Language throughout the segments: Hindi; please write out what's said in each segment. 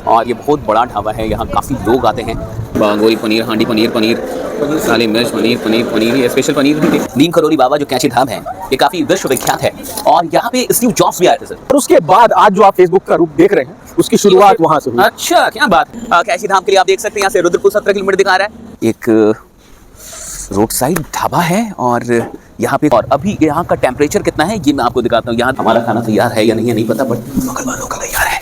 और ये बहुत बड़ा ढाबा है, यहाँ काफ़ी लोग आते हैं। बांगोरी पनीर, हांडी पनीर, पनीर काली मिर्च पनीर, पनीर ये स्पेशल पनीर है। नीम करोली बाबा जो कैंची धाम है, ये काफ़ी विश्व विख्यात है और यहाँ पे स्टीव जॉब्स भी आए थे सर। और उसके बाद आज जो आप फेसबुक का रूप देख रहे हैं, उसकी शुरुआत वहाँ से हुई। अच्छा, क्या बात। कैंची धाम के लिए आप देख सकते हैं यहाँ से रुद्रपुर 17 किलोमीटर दिखा रहा है। एक रोड साइड ढाबा है और यहाँ पे, और अभी यहाँ का टेम्परेचर कितना है ये मैं आपको दिखाता हूँ। यहाँ हमारा खाना तैयार है या नहीं है नहीं पता, बट लोकल वालों का तैयार है,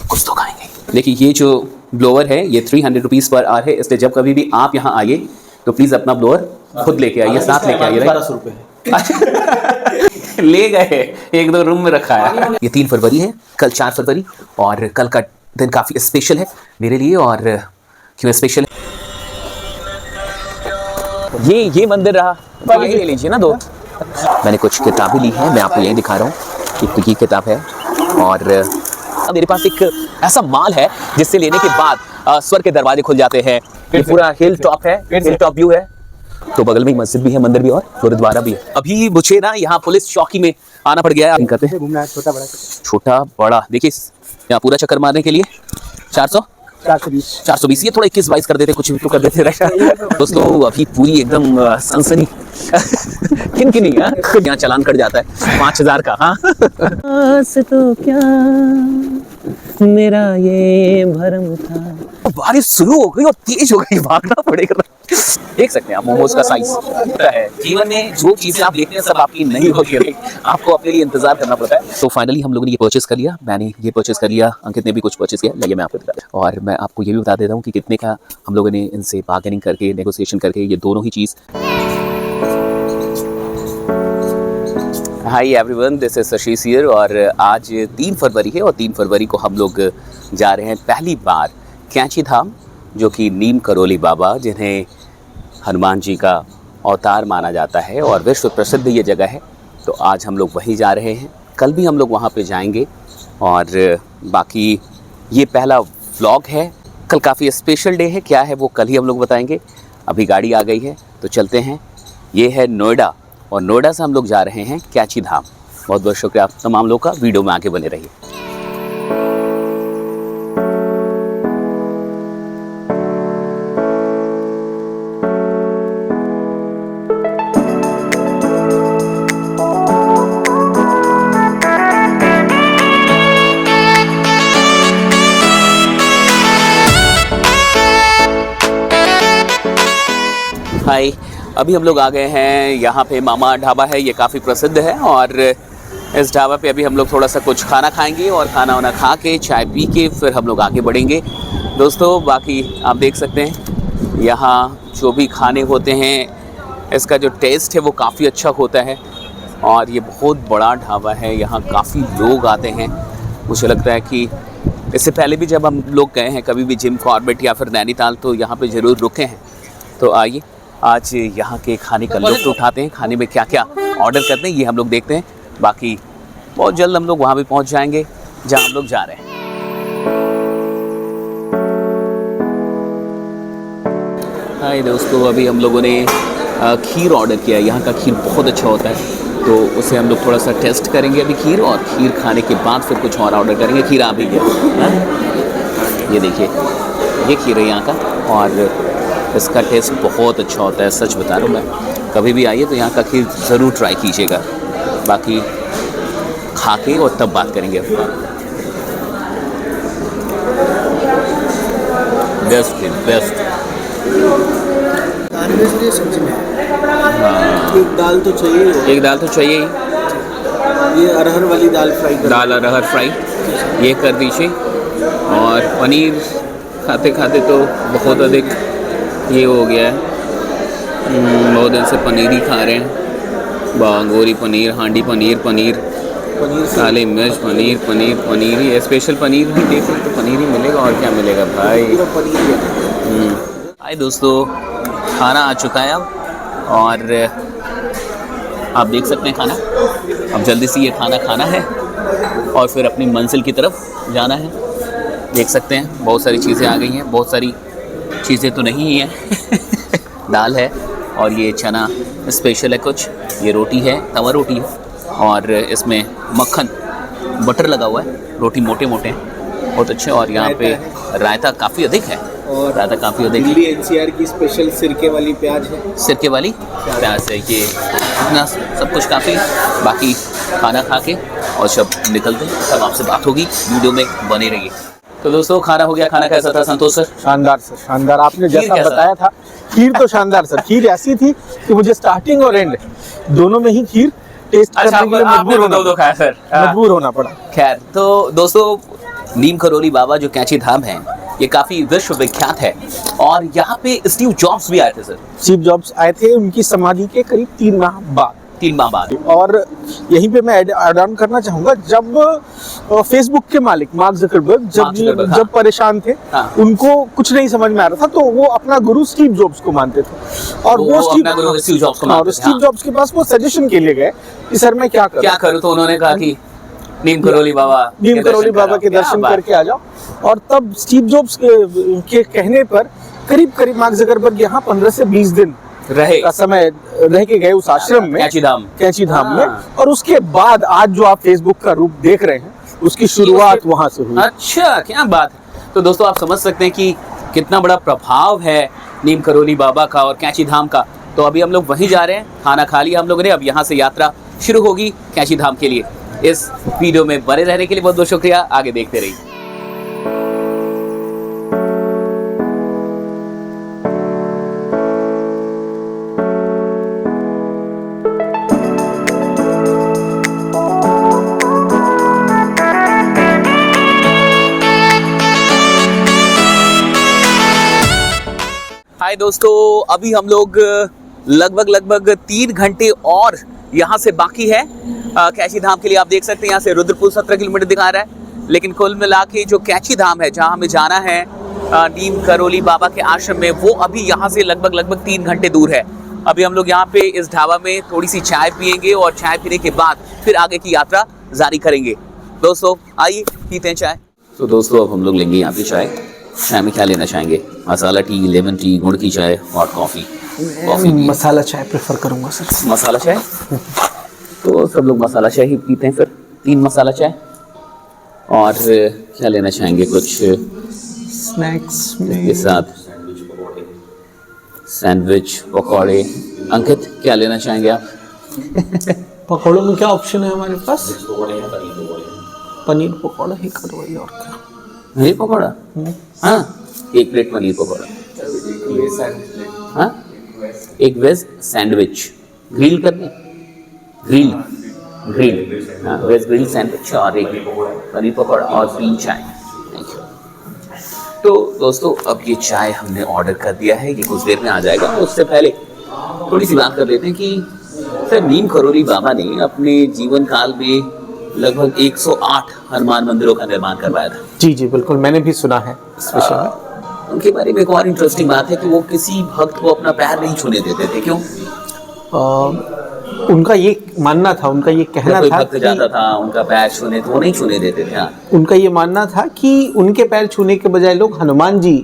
कुछ तो खाएंगे। देखिए ये जो ब्लोअर है ये 300 रुपीज़ पर आवर है, इसलिए जब कभी भी आप यहाँ आइए तो प्लीज़ अपना ब्लोअर खुद लेके आइए, साथ लेके आइए। 1200 रुपये ले गए, एक दो रूम में रखा है। ये 3 फरवरी है, कल 4 फरवरी, और कल का दिन काफ़ी स्पेशल है मेरे लिए। और क्यों स्पेशल है, ये मंदिर रहा, तो यही ले लीजिए ना 2। मैंने कुछ किताबें ली हैं, मैं आपको यही दिखा रहा हूँ। एक तो ये किताब है और मेरे पास एक ऐसा माल है जिससे लेने के बाद स्वर्ग के दरवाजे खुल जाते हैं। ये पूरा हिल टॉप है, हिल टॉप व्यू है। तो बगल में मस्जिद भी है, मंदिर भी और गुरुद्वारा भी है। अभी मुझे ना यहाँ पुलिस चौकी में आना पड़ गया है। कहते हैं घूमना है, छोटा बड़ा। देखिए यहाँ पूरा चक्कर मारने के लिए 420 ये थोड़ा 21-22 कर देते, कुछ भी तो कर देते दोस्तों। अभी पूरी एकदम सनसनी किनकिनी यहाँ चालान कट जाता है 5000 का। हाँ तो क्या मेरा ये भरम था। बारिश शुरू हो गई और तेज हो गई, भागना पड़ेगा। देख सकते हैं आप मोमोज का साइज है। जीवन में जो चीजें आप देखते हैं सब आपकी नहीं होती है, आपको अपने लिए इंतजार करना पड़ता है। तो फाइनली हम लोगों ने ये परचेस कर लिया, मैंने ये परचेस कर लिया, अंकित ने भी कुछ परचेस किया। लगे मैं आपको बता, और मैं आपको ये भी बता देता हूँ कि कितने का हम लोगों ने इनसे बार्गेनिंग करके, नेगोशिएशन करके ये दोनों ही चीज़। Hi everyone, this is Ashish here और आज 3 फरवरी है और 3 फरवरी को हम लोग जा रहे हैं पहली बार कैंची धाम, जो कि नीम करोली बाबा, जिन्हें हनुमान जी का अवतार माना जाता है और विश्व प्रसिद्ध ये जगह है। तो आज हम लोग वहीं जा रहे हैं, कल भी हम लोग वहाँ पे जाएंगे। और बाकी ये पहला व्लॉग है, कल काफ़ी स्पेशल डे है, क्या है वो कल ही हम लोग बताएंगे। अभी गाड़ी आ गई है तो चलते हैं। ये है नोएडा और नोएडा से हम लोग जा रहे हैं कैंची धाम। बहुत बहुत शुक्रिया आप तमाम लोग का, वीडियो में आगे बने रहिए। हाय, अभी हम लोग आ गए हैं यहाँ पे मामा ढाबा है, ये काफ़ी प्रसिद्ध है और इस ढाबा पे अभी हम लोग थोड़ा सा कुछ खाना खाएंगे और खाना वाना खा के चाय पी के फिर हम लोग आगे बढ़ेंगे दोस्तों। बाकी आप देख सकते हैं यहाँ जो भी खाने होते हैं इसका जो टेस्ट है वो काफ़ी अच्छा होता है और ये बहुत बड़ा ढाबा है, यहाँ काफ़ी लोग आते हैं। मुझे लगता है कि इससे पहले भी जब हम लोग गए हैं कभी भी जिम कॉर्बेट या फिर नैनीताल तो यहाँ पे ज़रूर रुके हैं। तो आइए आज यहाँ के खाने का लुत्फ़ उठाते हैं, खाने में क्या क्या ऑर्डर करते हैं ये हम लोग देखते हैं। बाकी बहुत जल्द हम लोग वहाँ भी पहुँच जाएंगे जहाँ हम लोग जा रहे हैं। हाय दोस्तों, अभी हम लोगों ने खीर ऑर्डर किया है। यहाँ का खीर बहुत अच्छा होता है तो उसे हम लोग थोड़ा सा टेस्ट करेंगे अभी खीर, और खीर खाने के बाद फिर कुछ और ऑर्डर करेंगे। खीर आ भी गया, ये देखिए ये खीर है यहाँ का और इसका टेस्ट बहुत अच्छा होता है, सच बता रहा हूँ मैं। कभी भी आइए तो यहाँ का खीर ज़रूर ट्राई कीजिएगा। बाकी खा के और तब बात करेंगे। बेस्ट एक दाल तो चाहिए, एक दाल तो चाहिए ही। ये अरहर वाली दाल फ्राई, दाल अरहर फ्राई ये कर दीजिए। और पनीर खाते खाते तो बहुत अधिक ये हो गया है, बहुत दिन से पनीर ही खा रहे हैं। बांगोरी पनीर, हांडी पनीर, पनीर काली मिर्च पनीर, पनीर ही स्पेशल पनीर भी देख सकते, तो पनीर ही मिलेगा और क्या मिलेगा भाई। हाय दोस्तों, खाना आ चुका है अब और आप देख सकते हैं खाना। अब जल्दी से ये खाना है और फिर अपनी मंजिल की तरफ जाना है। देख सकते हैं बहुत सारी चीज़ें आ गई हैं, बहुत सारी चीज़ें तो नहीं हैं दाल है और ये चना स्पेशल है कुछ, ये रोटी है, तवा रोटी है और इसमें मक्खन बटर लगा हुआ है। रोटी मोटे मोटे हैं बहुत अच्छे। और यहाँ पे रायता काफ़ी अधिक है, और रायता काफ़ी अधिक है। दिल्ली एनसीआर की स्पेशल सिरके वाली प्याज है। सिरके वाली प्याज है ये। इतना सब कुछ काफ़ी। बाकी खाना खा के और जब निकलते हैं तब आपसे बात होगी, वीडियो में बने रहिए। तो दोस्तों खाना हो गया। खाना कैसा था संतोष सर? शानदार सर, शानदार। आपने खीर जैसा कैसा? बताया था, खीर तो शानदार सर। खीर ऐसी थी कि मुझे स्टार्टिंग और एंड दोनों में ही खीर टेस्ट करने के लिए मजबूर होना पड़ा। खैर, तो दोस्तों नीम करौली बाबा जो कैंची धाम है ये काफ़ी विश्व विख्यात है। और यहाँ पे स्टीव जॉब्स भी आए थे सर। स्टीव जॉब्स आए थे उनकी समाधि के करीब 3 माह बाद। 3 माह बाद। और यहीं पे मैं ऐड ऑन करना चाहूंगा, जब फेसबुक के मालिक मार्क जकरबर्ग जब परेशान थे, हाँ। उनको कुछ नहीं समझ में आ रहा था, तो वो अपना गुरु स्टीव जॉब्स को मानते थे। और वो अपना गुरु स्टीव जॉब्स को मानते थे, स्टीव हाँ। जॉब्स के पास वो सजेशन के लिए गए कि सर मैं क्या करूं। तो उन्होंने कहा कि नीम करौली बाबा के दर्शन करके आ जाओ। और तब स्टीव जॉब्स के कहने पर करीब मार्क जकरबर्ग यहाँ 15 से 20 दिन रहे का समय रह के गए उस आश्रम में, कैंची धाम में। और उसके बाद आज जो आप फेसबुक का रूप देख रहे हैं, उसकी शुरुआत वहां से हुई। अच्छा, क्या बात है। तो दोस्तों आप समझ सकते हैं कि कितना बड़ा प्रभाव है नीम करौली बाबा का और कैंची धाम का। तो अभी हम लोग वहीं जा रहे हैं, खाना खा लिया हम लोगों ने। अब यहाँ से यात्रा शुरू होगी कैंची धाम के लिए। इस वीडियो में बने रहने के लिए बहुत बहुत शुक्रिया। आगे देखते रहिए। हाय दोस्तों, अभी हम लोग लगभग 3 घंटे और यहाँ से बाकी है कैंची धाम के लिए। आप देख सकते हैं यहाँ से रुद्रपुर 17 किलोमीटर दिखा रहा है, लेकिन कुल मिला के जो कैंची धाम है जहाँ हमें जाना है नीम करौली बाबा के आश्रम में, वो अभी यहाँ से लगभग 3 घंटे दूर है। अभी हम लोग यहाँ पे इस ढाबा में थोड़ी सी चाय पियेंगे और चाय पीने के बाद फिर आगे की यात्रा जारी करेंगे। दोस्तों आइए पीते हैं चाय। तो दोस्तों अब हम लोग लेंगे यहाँ पे चाय। चाय में क्या लेना चाहेंगे? मसाला टी, लेमन टी, गुड़ की चाय और कॉफ़ी? मसाला चाय प्रेफर करूंगा सर। मसाला चाय? तो सब लोग मसाला चाय ही पीते हैं फिर। 3 मसाला चाय। और क्या लेना चाहेंगे? कुछ स्नैक्स के साथ सैंडविच, पकौड़े। अंकित क्या लेना चाहेंगे आप? पकौड़ों में क्या ऑप्शन है हमारे पास? पनीर पकौड़ा ही करवाइए। और क्या? पनीर पकौड़ा? हाँ, 1 प्लेट पनीर पकौड़ा। हाँ, 1 वेज सैंडविच ग्रिल करने, ग्रिल हाँ, वेज ग्रिल सैंडविच और 1 पनीर पकौड़ा और 3 चाय। Thank you. तो दोस्तों अब ये चाय हमने ऑर्डर कर दिया है, ये कुछ देर में आ जाएगा। उससे पहले थोड़ी सी बात कर लेते हैं कि सर नीम करौली बाबा ने अपने जीवन काल में लगभग 108 हनुमान मंदिरों का निर्माण करवाया था। जी बिल्कुल, मैंने भी सुना है स्पेशल में। उनके बारे में एक और इंटरेस्टिंग बात है कि वो किसी भक्त को अपना पैर नहीं छूने देते थे। क्यों? उनका ये मानना था, उनका ये कहना था भक्त जाता था उनका पैर छूने तो वो नहीं छूने देते थे। हाँ। उनका ये मानना था कि उनके पैर छूने के बजाय लोग हनुमान जी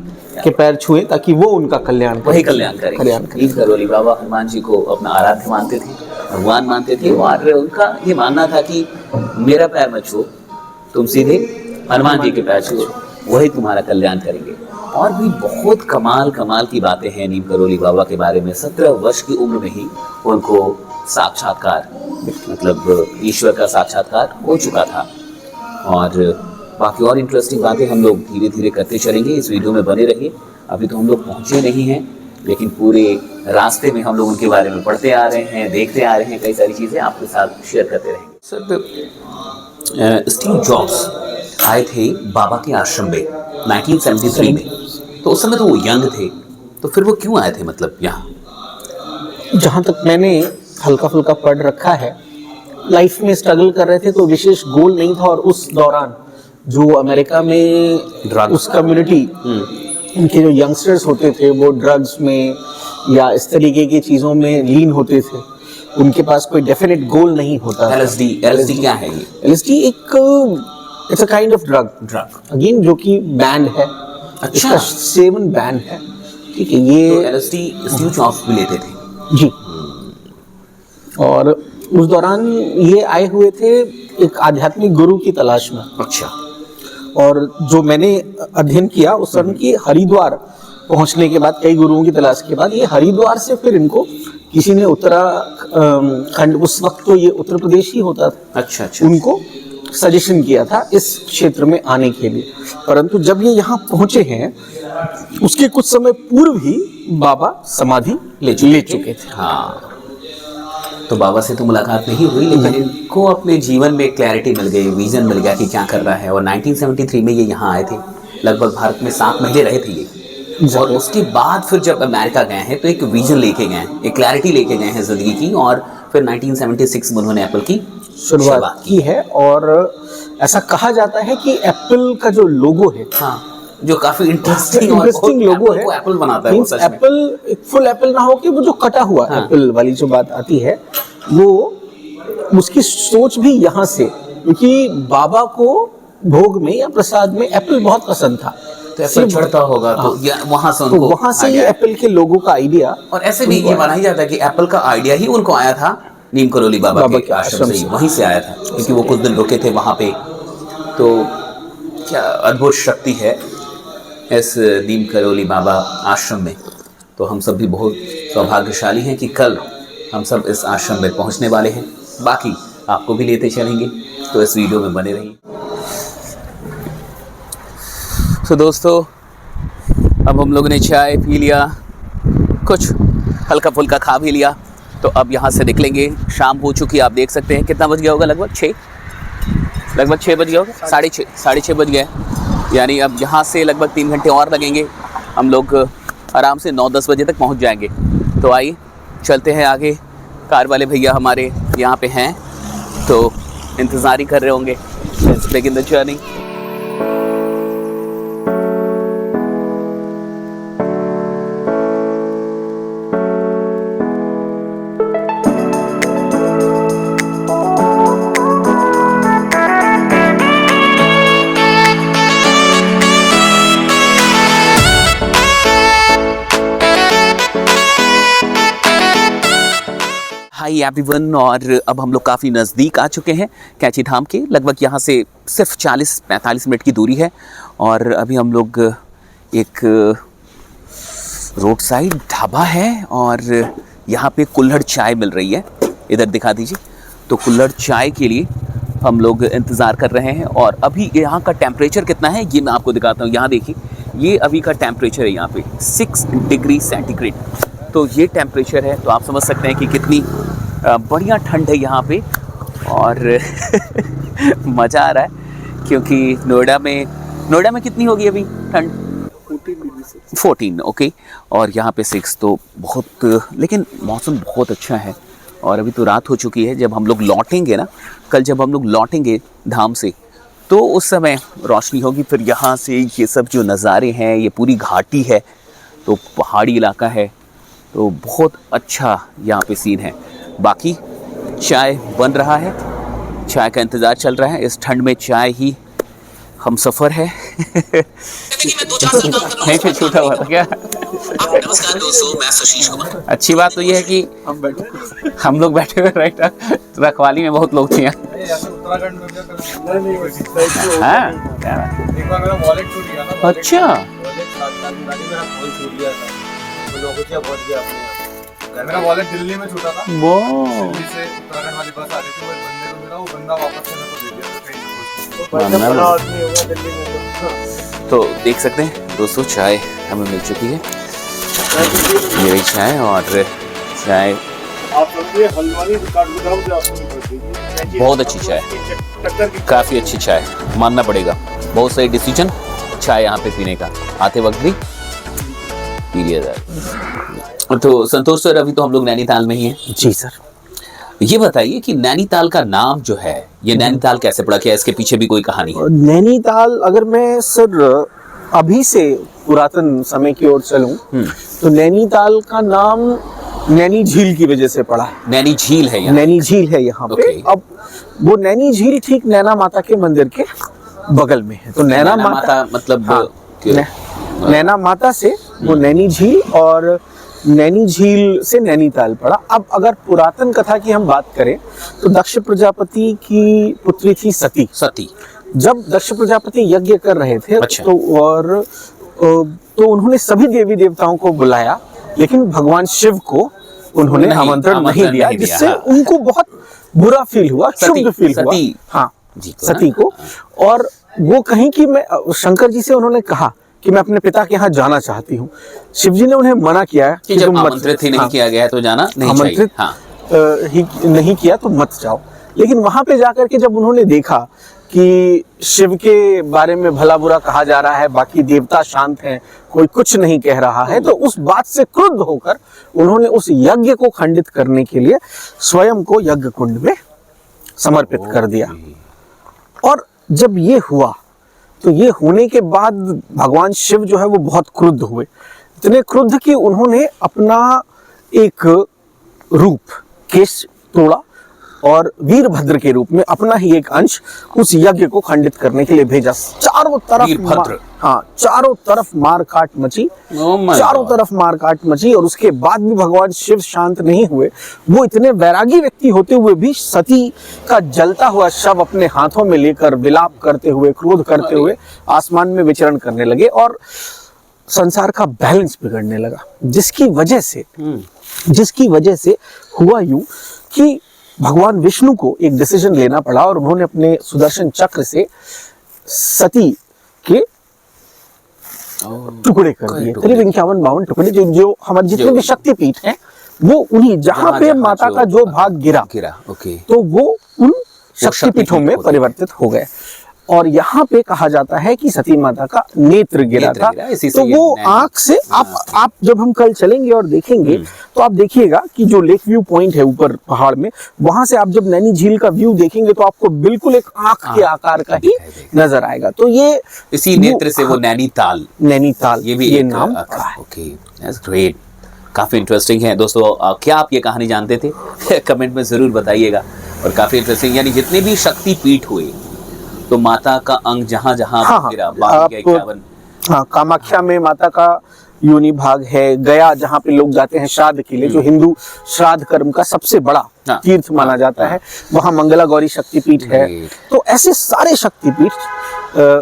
के पैर छुए ताकि वो उनका कल्याण वही कल्याण करें। नीम करौली बाबा हनुमान जी को अपना आराध्य मानते थे, भगवान मानते थे। और उनका ये मानना था कि मेरा पैर मत छुओ, तुम सीधे हनुमान जी के पैर छुओ, वही तुम्हारा कल्याण करेंगे। और भी बहुत कमाल की बातें हैं नीम करौली बाबा के बारे में। 17 वर्ष की उम्र में ही उनको साक्षात्कार, मतलब ईश्वर का साक्षात्कार हो चुका था। और बाकी और इंटरेस्टिंग बातें हम लोग धीरे धीरे करते चलेंगे। इस वीडियो में बने रहिए। अभी तो हम लोग पहुँचे नहीं हैं, लेकिन पूरे रास्ते में हम लोग उनके बारे में पढ़ते आ रहे हैं, देखते आ रहे हैं, कई सारी चीज़ें आपके साथ शेयर करते रहेंगे। सर स्टीव जॉब्स आए थे बाबा के आश्रम में 1973 में। तो उस समय तो वो यंग थे, तो फिर वो क्यों आए थे मतलब यहाँ? जहाँ तक मैंने हल्का फुल्का पढ़ रखा है, लाइफ में स्ट्रगल कर रहे थे, तो विशेष गोल नहीं था। और उस दौरान जो अमेरिका में उस कम्युनिटी उनके जो यंगस्टर्स होते थे वो ड्रग्स में या इस तरीके की चीज़ों में लीन होते थे। उनके पास कोई डेफिनेट गोल नहीं होता। LSD क्या है ये? LSD it's a kind of drug again, जो कि बैंड है। अच्छा। इसका सेवन बैंड है, ठीक है। ये तो LSD स्टीव जॉब्स भी लेते थे जी। और उस दौरान ये आए हुए थे एक आध्यात्मिक गुरु की तलाश में। अच्छा। और जो मैंने अध्ययन किया उस समय की हरिद्वार पहुंचने के बाद, कई गुरुओं की तलाश के बाद, ये हरिद्वार से फिर इनको किसी ने उत्तराखंड, उस वक्त तो ये उत्तर प्रदेश ही होता था, अच्छा अच्छा। उनको सजेशन किया था इस क्षेत्र में आने के लिए। परंतु जब ये यहाँ पहुंचे हैं, उसके कुछ समय पूर्व ही बाबा समाधि ले चुके थे। हाँ, तो बाबा से तो मुलाकात नहीं हुई, लेकिन इनको अपने जीवन में क्लैरिटी मिल गई, विजन मिल गया कि क्या कर रहा है। और 1973 में ये यहाँ आए थे, लगभग भारत में 7 महीने रहे थे ये। और उसके बाद फिर जब अमेरिका गए हैं तो एक विजन लेके गए हैं, एक क्लैरिटी लेके गए हैं ज़िंदगी की। और फिर 1976 में उन्होंने एप्पल की शुरुआत की है। और ऐसा कहा जाता है कि एप्पल का जो लोगो है, हाँ, जो काफी इंटरेस्टिंग लोगो है, एप्पल बनाता है। एप्पल फुल एप्पल ना हो कि वो जो कटा हुआ एप्पल वाली जो बात आती है, वो उसकी सोच भी यहाँ से, क्योंकि बाबा को भोग में या प्रसाद में एप्पल बहुत पसंद था, तो एप्पल चढ़ता होगा, तो वहाँ से ये एप्पल के लोगो का आइडिया। और ऐसे भी ये माना ही जाता है कि एप्पल का आइडिया ही उनको आया था नीम करोली बाबा के आश्रम से, वहीं से आया था, क्योंकि वो कुछ दिन रुके थे वहाँ पे। तो क्या अद्भुत शक्ति है इस नीम करोली बाबा आश्रम में। तो हम सब भी बहुत सौभाग्यशाली हैं कि कल हम सब इस आश्रम में पहुँचने वाले हैं। बाकी आपको भी लेते चलेंगे, तो इस वीडियो में बने रहिए। तो दोस्तों, अब हम लोगों ने चाय पी लिया, कुछ हल्का फुल्का खा भी लिया, तो अब यहाँ से निकलेंगे। शाम हो चुकी, आप देख सकते हैं। कितना बज गया होगा? लगभग 6 बज गया होगा, 6:30 बज गए। यानी अब यहाँ से लगभग 3 घंटे और लगेंगे। हम लोग आराम से 9-10 बजे तक पहुँच जाएंगे। तो आइए चलते हैं आगे। कार वाले भैया हमारे यहाँ पे हैं, तो इंतज़ार ही कर रहे होंगे। Let's begin the journey. Hi everyone, और अब हम लोग काफ़ी नज़दीक आ चुके हैं कैंची धाम के। लगभग यहाँ से सिर्फ 40-45 मिनट की दूरी है। और अभी हम लोग एक रोड साइड ढाबा है और यहाँ पे कुल्हड़ चाय मिल रही है। इधर दिखा दीजिए। तो कुल्हड़ चाय के लिए हम लोग इंतज़ार कर रहे हैं। और अभी यहाँ का टेम्परेचर कितना है ये मैं आपको दिखाता हूँ। यहाँ देखिए, ये अभी का टेम्परेचर है यहाँ पे 6 डिग्री सेंटीग्रेड। तो ये टेम्परेचर है, तो आप समझ सकते हैं कि कितनी बढ़िया ठंड है यहाँ पे। और मज़ा आ रहा है, क्योंकि नोएडा में कितनी होगी अभी ठंड? 14, ओके। और यहाँ पे 6, तो बहुत, लेकिन मौसम बहुत अच्छा है। और अभी तो रात हो चुकी है। जब हम लोग लौटेंगे ना, कल जब हम लोग लौटेंगे धाम से, तो उस समय रोशनी होगी। फिर यहाँ से ये सब जो नज़ारे हैं, ये पूरी घाटी है, तो पहाड़ी इलाका है, तो बहुत अच्छा यहाँ पे सीन है। बाकी चाय बन रहा है, चाय का इंतज़ार चल रहा है। इस ठंड में चाय ही हम सफ़र है। नहीं फिर छूटा हुआ था क्या? नमस्कार दोस्तों, मैं सुशीष कुमार। अच्छी बात तो ये है कि हम लोग बैठे हुए राइट। रखवाली में बहुत लोग थे। उत्तराखंड में हाँ, एक बार मेरा वॉलेट छूट गया ना। अच्छा, मेरा फोन छूट गया था, तो लोगों को पहुंच गया अपने यहाँ। मेरा वॉलेट दिल्ली में छूटा था। वो दिल्ली से उत्तराखंड वाली बस आ रही थी, वो बंदे को मिला, वो बंदा वापस से मेरे को दे दिया था ट्रेन में। तो बड़ा आदमी होगा दिल्ली में। तो देख सकते हैं दोस्तों, चाय हमें मिल चुकी है। मेरी चाय, और चाय आप समझिए हल्द्वानी काठगोदाम से आपको निकल दीजिए। बहुत अच्छी चाय, काफ़ी अच्छी चाय, मानना पड़ेगा। बहुत सही डिसीजन चाय यहाँ पे पीने का, आते वक्त भी पी लिया जाए। तो संतोष सर, अभी तो हम लोग नैनीताल में ही हैं। जी सर। ये बताइए कि नैनीताल का नाम जो है, ये नैनीताल कैसे पड़ा? क्या इसके पीछे भी कोई कहानी है? नैनीताल, अगर मैं सर अभी से पुरातन समय की ओर चलूं, तो नैनीताल का नाम नैनी झील की वजह से पड़ा है। नैनी झील है यहाँ? नैनी झील है यहाँ पे। अब वो नैनी झील ठीक नैना माता के मंदिर के बगल में है। तो नैना माता मतलब नैना माता से वो नैनी झील, और नैनी झील से नैनीताल पड़ा। अब अगर पुरातन कथा की हम बात करें, तो दक्ष प्रजापति की पुत्री थी सती। जब दक्ष प्रजापति यज्ञ कर रहे थे अच्छा। तो उन्होंने सभी देवी देवताओं को बुलाया, लेकिन भगवान शिव को उन्होंने आमंत्रण नहीं दिया, जिससे हाँ। उनको बहुत बुरा फील हुआ, क्षुब्ध फील हुआ। सती हाँ जी को, सती को। और वो कहीं कि मैं शंकर जी से उन्होंने कहा कि मैं अपने पिता के यहाँ जाना चाहती हूँ। शिव जी ने उन्हें मना किया कि जब तुम मत- आमंत्रित ही नहीं हाँ, किया गया है तो जाना नहीं चाहिए। आमंत्रित हाँ ही नहीं किया तो मत जाओ। लेकिन वहां पे जाकर के जब उन्होंने देखा कि शिव के बारे में भला बुरा कहा जा रहा है, बाकी देवता शांत हैं, कोई कुछ नहीं कह रहा है, तो उस बात से क्रुद्ध होकर उन्होंने उस यज्ञ को खंडित करने के लिए स्वयं को यज्ञ कुंड में समर्पित कर दिया। और जब ये हुआ तो ये होने के बाद भगवान शिव जो है वो बहुत क्रुद्ध हुए, इतने क्रुद्ध कि उन्होंने अपना एक रूप, केश तोड़ा और वीरभद्र के रूप में अपना ही एक अंश उस यज्ञ को खंडित करने के लिए भेजा। चारों तरफ वीरभद्र। चारों तरफ मार काट मची, Oh my चारों God। तरफ मार काट मची। और उसके बाद भी भगवान शिव शांत नहीं हुए। वो इतने वैरागी व्यक्ति होते हुए भी सती का जलता हुआ शव अपने हाथों में लेकर विलाप करते हुए, क्रोध करते हुए आसमान में विचरण करने लगे और संसार का बैलेंस बिगड़ने लगा, जिसकी वजह से हुआ यूं कि भगवान विष्णु को एक डिसीजन लेना पड़ा और उन्होंने अपने सुदर्शन चक्र से सती के टुकड़े कर दिए। करीब 51-52 टुकड़े, जो हमारे जितने भी शक्तिपीठ हैं वो उन्हीं, जहां पे माता का जो भाग गिरा ओके, तो वो उन शक्तिपीठों में परिवर्तित हो गए। और यहाँ पे कहा जाता है कि सती माता का नेत्र गिरा था। इसी से तो ये वो नैनी। आंख से आप जब हम कल चलेंगे और देखेंगे तो आप देखिएगा कि जो लेक व्यू पॉइंट है ऊपर पहाड़ में, वहां से आप जब नैनी झील का व्यू देखेंगे तो आपको बिल्कुल एक आंख के आकार का ही नजर आएगा। तो ये इसी नेत्र से वो नैनीताल, नैनीताल ये भी ये एक नाम ओके, दैट्स ग्रेट, काफी इंटरेस्टिंग है दोस्तों। क्या आप ये कहानी जानते थे? कमेंट में जरूर बताइएगा। और काफी इंटरेस्टिंग, यानी जितने भी शक्ति पीठ हुए तो माता का अंग जहां जहां गिरा, 52-51। हाँ, कामाख्या में माता का योनि भाग है। गया जहाँ पे लोग जाते हैं श्राद्ध के लिए, जो हिंदू श्राद्ध कर्म का सबसे बड़ा तीर्थ माना जाता है, वहाँ मंगला गौरी शक्तिपीठ है। तो ऐसे सारे शक्तिपीठ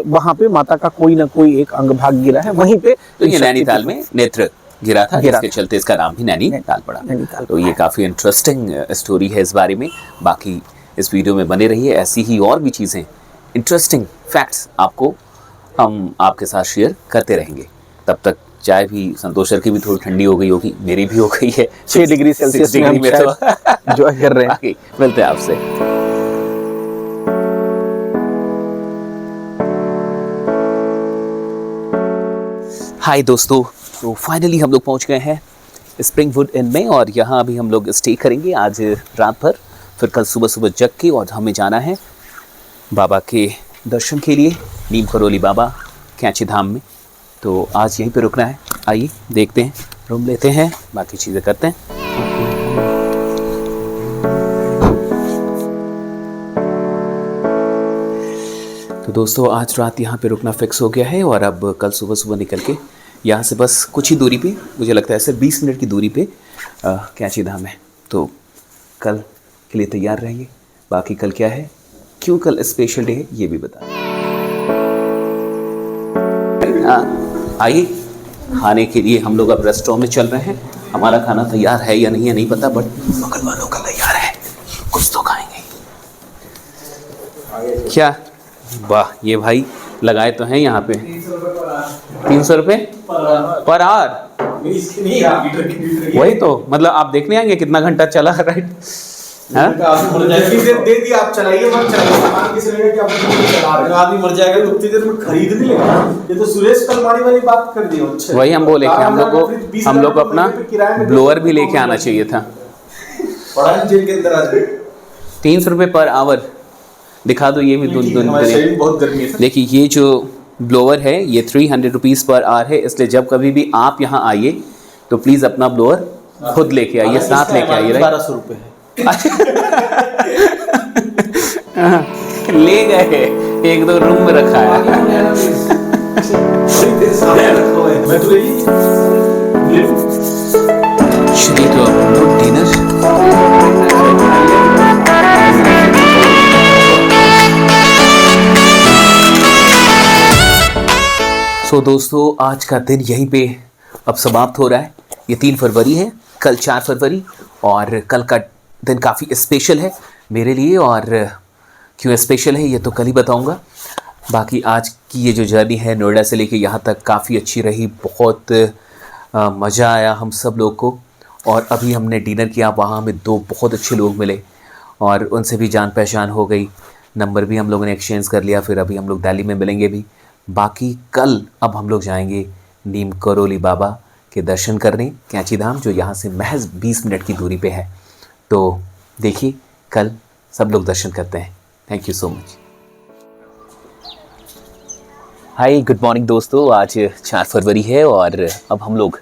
वहाँ पे माता का कोई ना कोई एक अंग भाग गिरा है। वहीं पे तो ये नैनीताल में नेत्र गिरा था, जिसके चलते इसका नाम भी नैनीताल पड़ा। तो ये काफी इंटरेस्टिंग स्टोरी है इस बारे में। बाकी इस वीडियो में बने रहिए, ऐसी ही और भी चीजें, इंटरेस्टिंग फैक्ट्स आपको हम आपके साथ शेयर करते रहेंगे। तब तक चाय भी संतोष सर की भी थोड़ी ठंडी हो गई होगी, मेरी भी हो गई है 6 डिग्री सेल्सियस में में तो एंजॉय कर रहे हैं। बाकी मिलते हैं आपसे। हाय दोस्तों, तो फाइनली हम लोग पहुंच गए हैं स्प्रिंगवुड इन में, और यहाँ अभी हम लोग स्टे करेंगे आज रात भर। फिर कल सुबह सुबह जग के और हमें जाना है बाबा के दर्शन के लिए, नीम करोली बाबा कैंची धाम में। तो आज यहीं पे रुकना है। आइए देखते हैं, रूम लेते हैं, बाकी चीज़ें करते हैं। तो दोस्तों आज रात यहाँ पे रुकना फिक्स हो गया है, और अब कल सुबह सुबह निकल के यहाँ से बस कुछ ही दूरी पे, मुझे लगता है सिर्फ 20 मिनट की दूरी पे कैंची धाम है। तो कल के लिए तैयार रहिए। बाकी कल क्या है, क्यों कल स्पेशल डे है, ये भी बता। आइए खाने के लिए हम लोग अब रेस्टोरेंट में चल रहे हैं। हमारा खाना तैयार है या नहीं है नहीं पता, बट बगल वालों का तैयार है, कुछ तो खाएंगे। क्या वाह, ये भाई लगाए तो हैं यहाँ पे 300 रुपये पर आवर। वही तो मतलब आप देखने आएंगे कितना घंटा चला, राइट? दे दिया, आप चलाइए मत चलाइए, सामान किसी ने कि आप चला रहे हो, आदमी मर जाएगा तो उतनी देर में खरीद नहीं लेगा। ये तो सुरेश कलमाड़ी वाली बात कर दी। अच्छा वही हम बोले कि हम लोग को अपना ब्लोअर भी लेके आना चाहिए था। पड़ा जेल के अंदर आज 300 रुपये पर आवर दिखा दो। ये भी बहुत गर्मी है। देखिए ये जो ब्लोअर है ये 300 रुपीज़ पर आवर है, इसलिए जब कभी भी आप यहाँ आइए तो प्लीज़ अपना ब्लोअर खुद लेके आइए, साथ लेके आइए। 1200 रुपये है। ले गए, 1-2 रूम में रखा है। मैं तो चलिए तो अब लोग डिनर सो दोस्तों आज का दिन यहीं पे अब समाप्त हो रहा है। ये 3 फरवरी है, कल 4 फरवरी, और कल का दिन काफ़ी स्पेशल है मेरे लिए, और क्यों स्पेशल है ये तो कल ही बताऊंगा। बाकी आज की ये जो जर्नी है नोएडा से लेके यहाँ तक काफ़ी अच्छी रही, बहुत मज़ा आया हम सब लोग को। और अभी हमने डिनर किया, वहाँ हमें 2 बहुत अच्छे लोग मिले और उनसे भी जान पहचान हो गई, नंबर भी हम लोगों ने एक्सचेंज कर लिया। फिर अभी हम लोग दिल्ली में मिलेंगे भी। बाकी कल अब हम लोग जाएंगे नीम करोली बाबा के दर्शन करने, कैंची धाम, जो यहाँ से महज 20 मिनट की दूरी पे है। तो देखिए कल सब लोग दर्शन करते हैं। Thank you so much. Hi good morning दोस्तों, आज 4 फरवरी है और अब हम लोग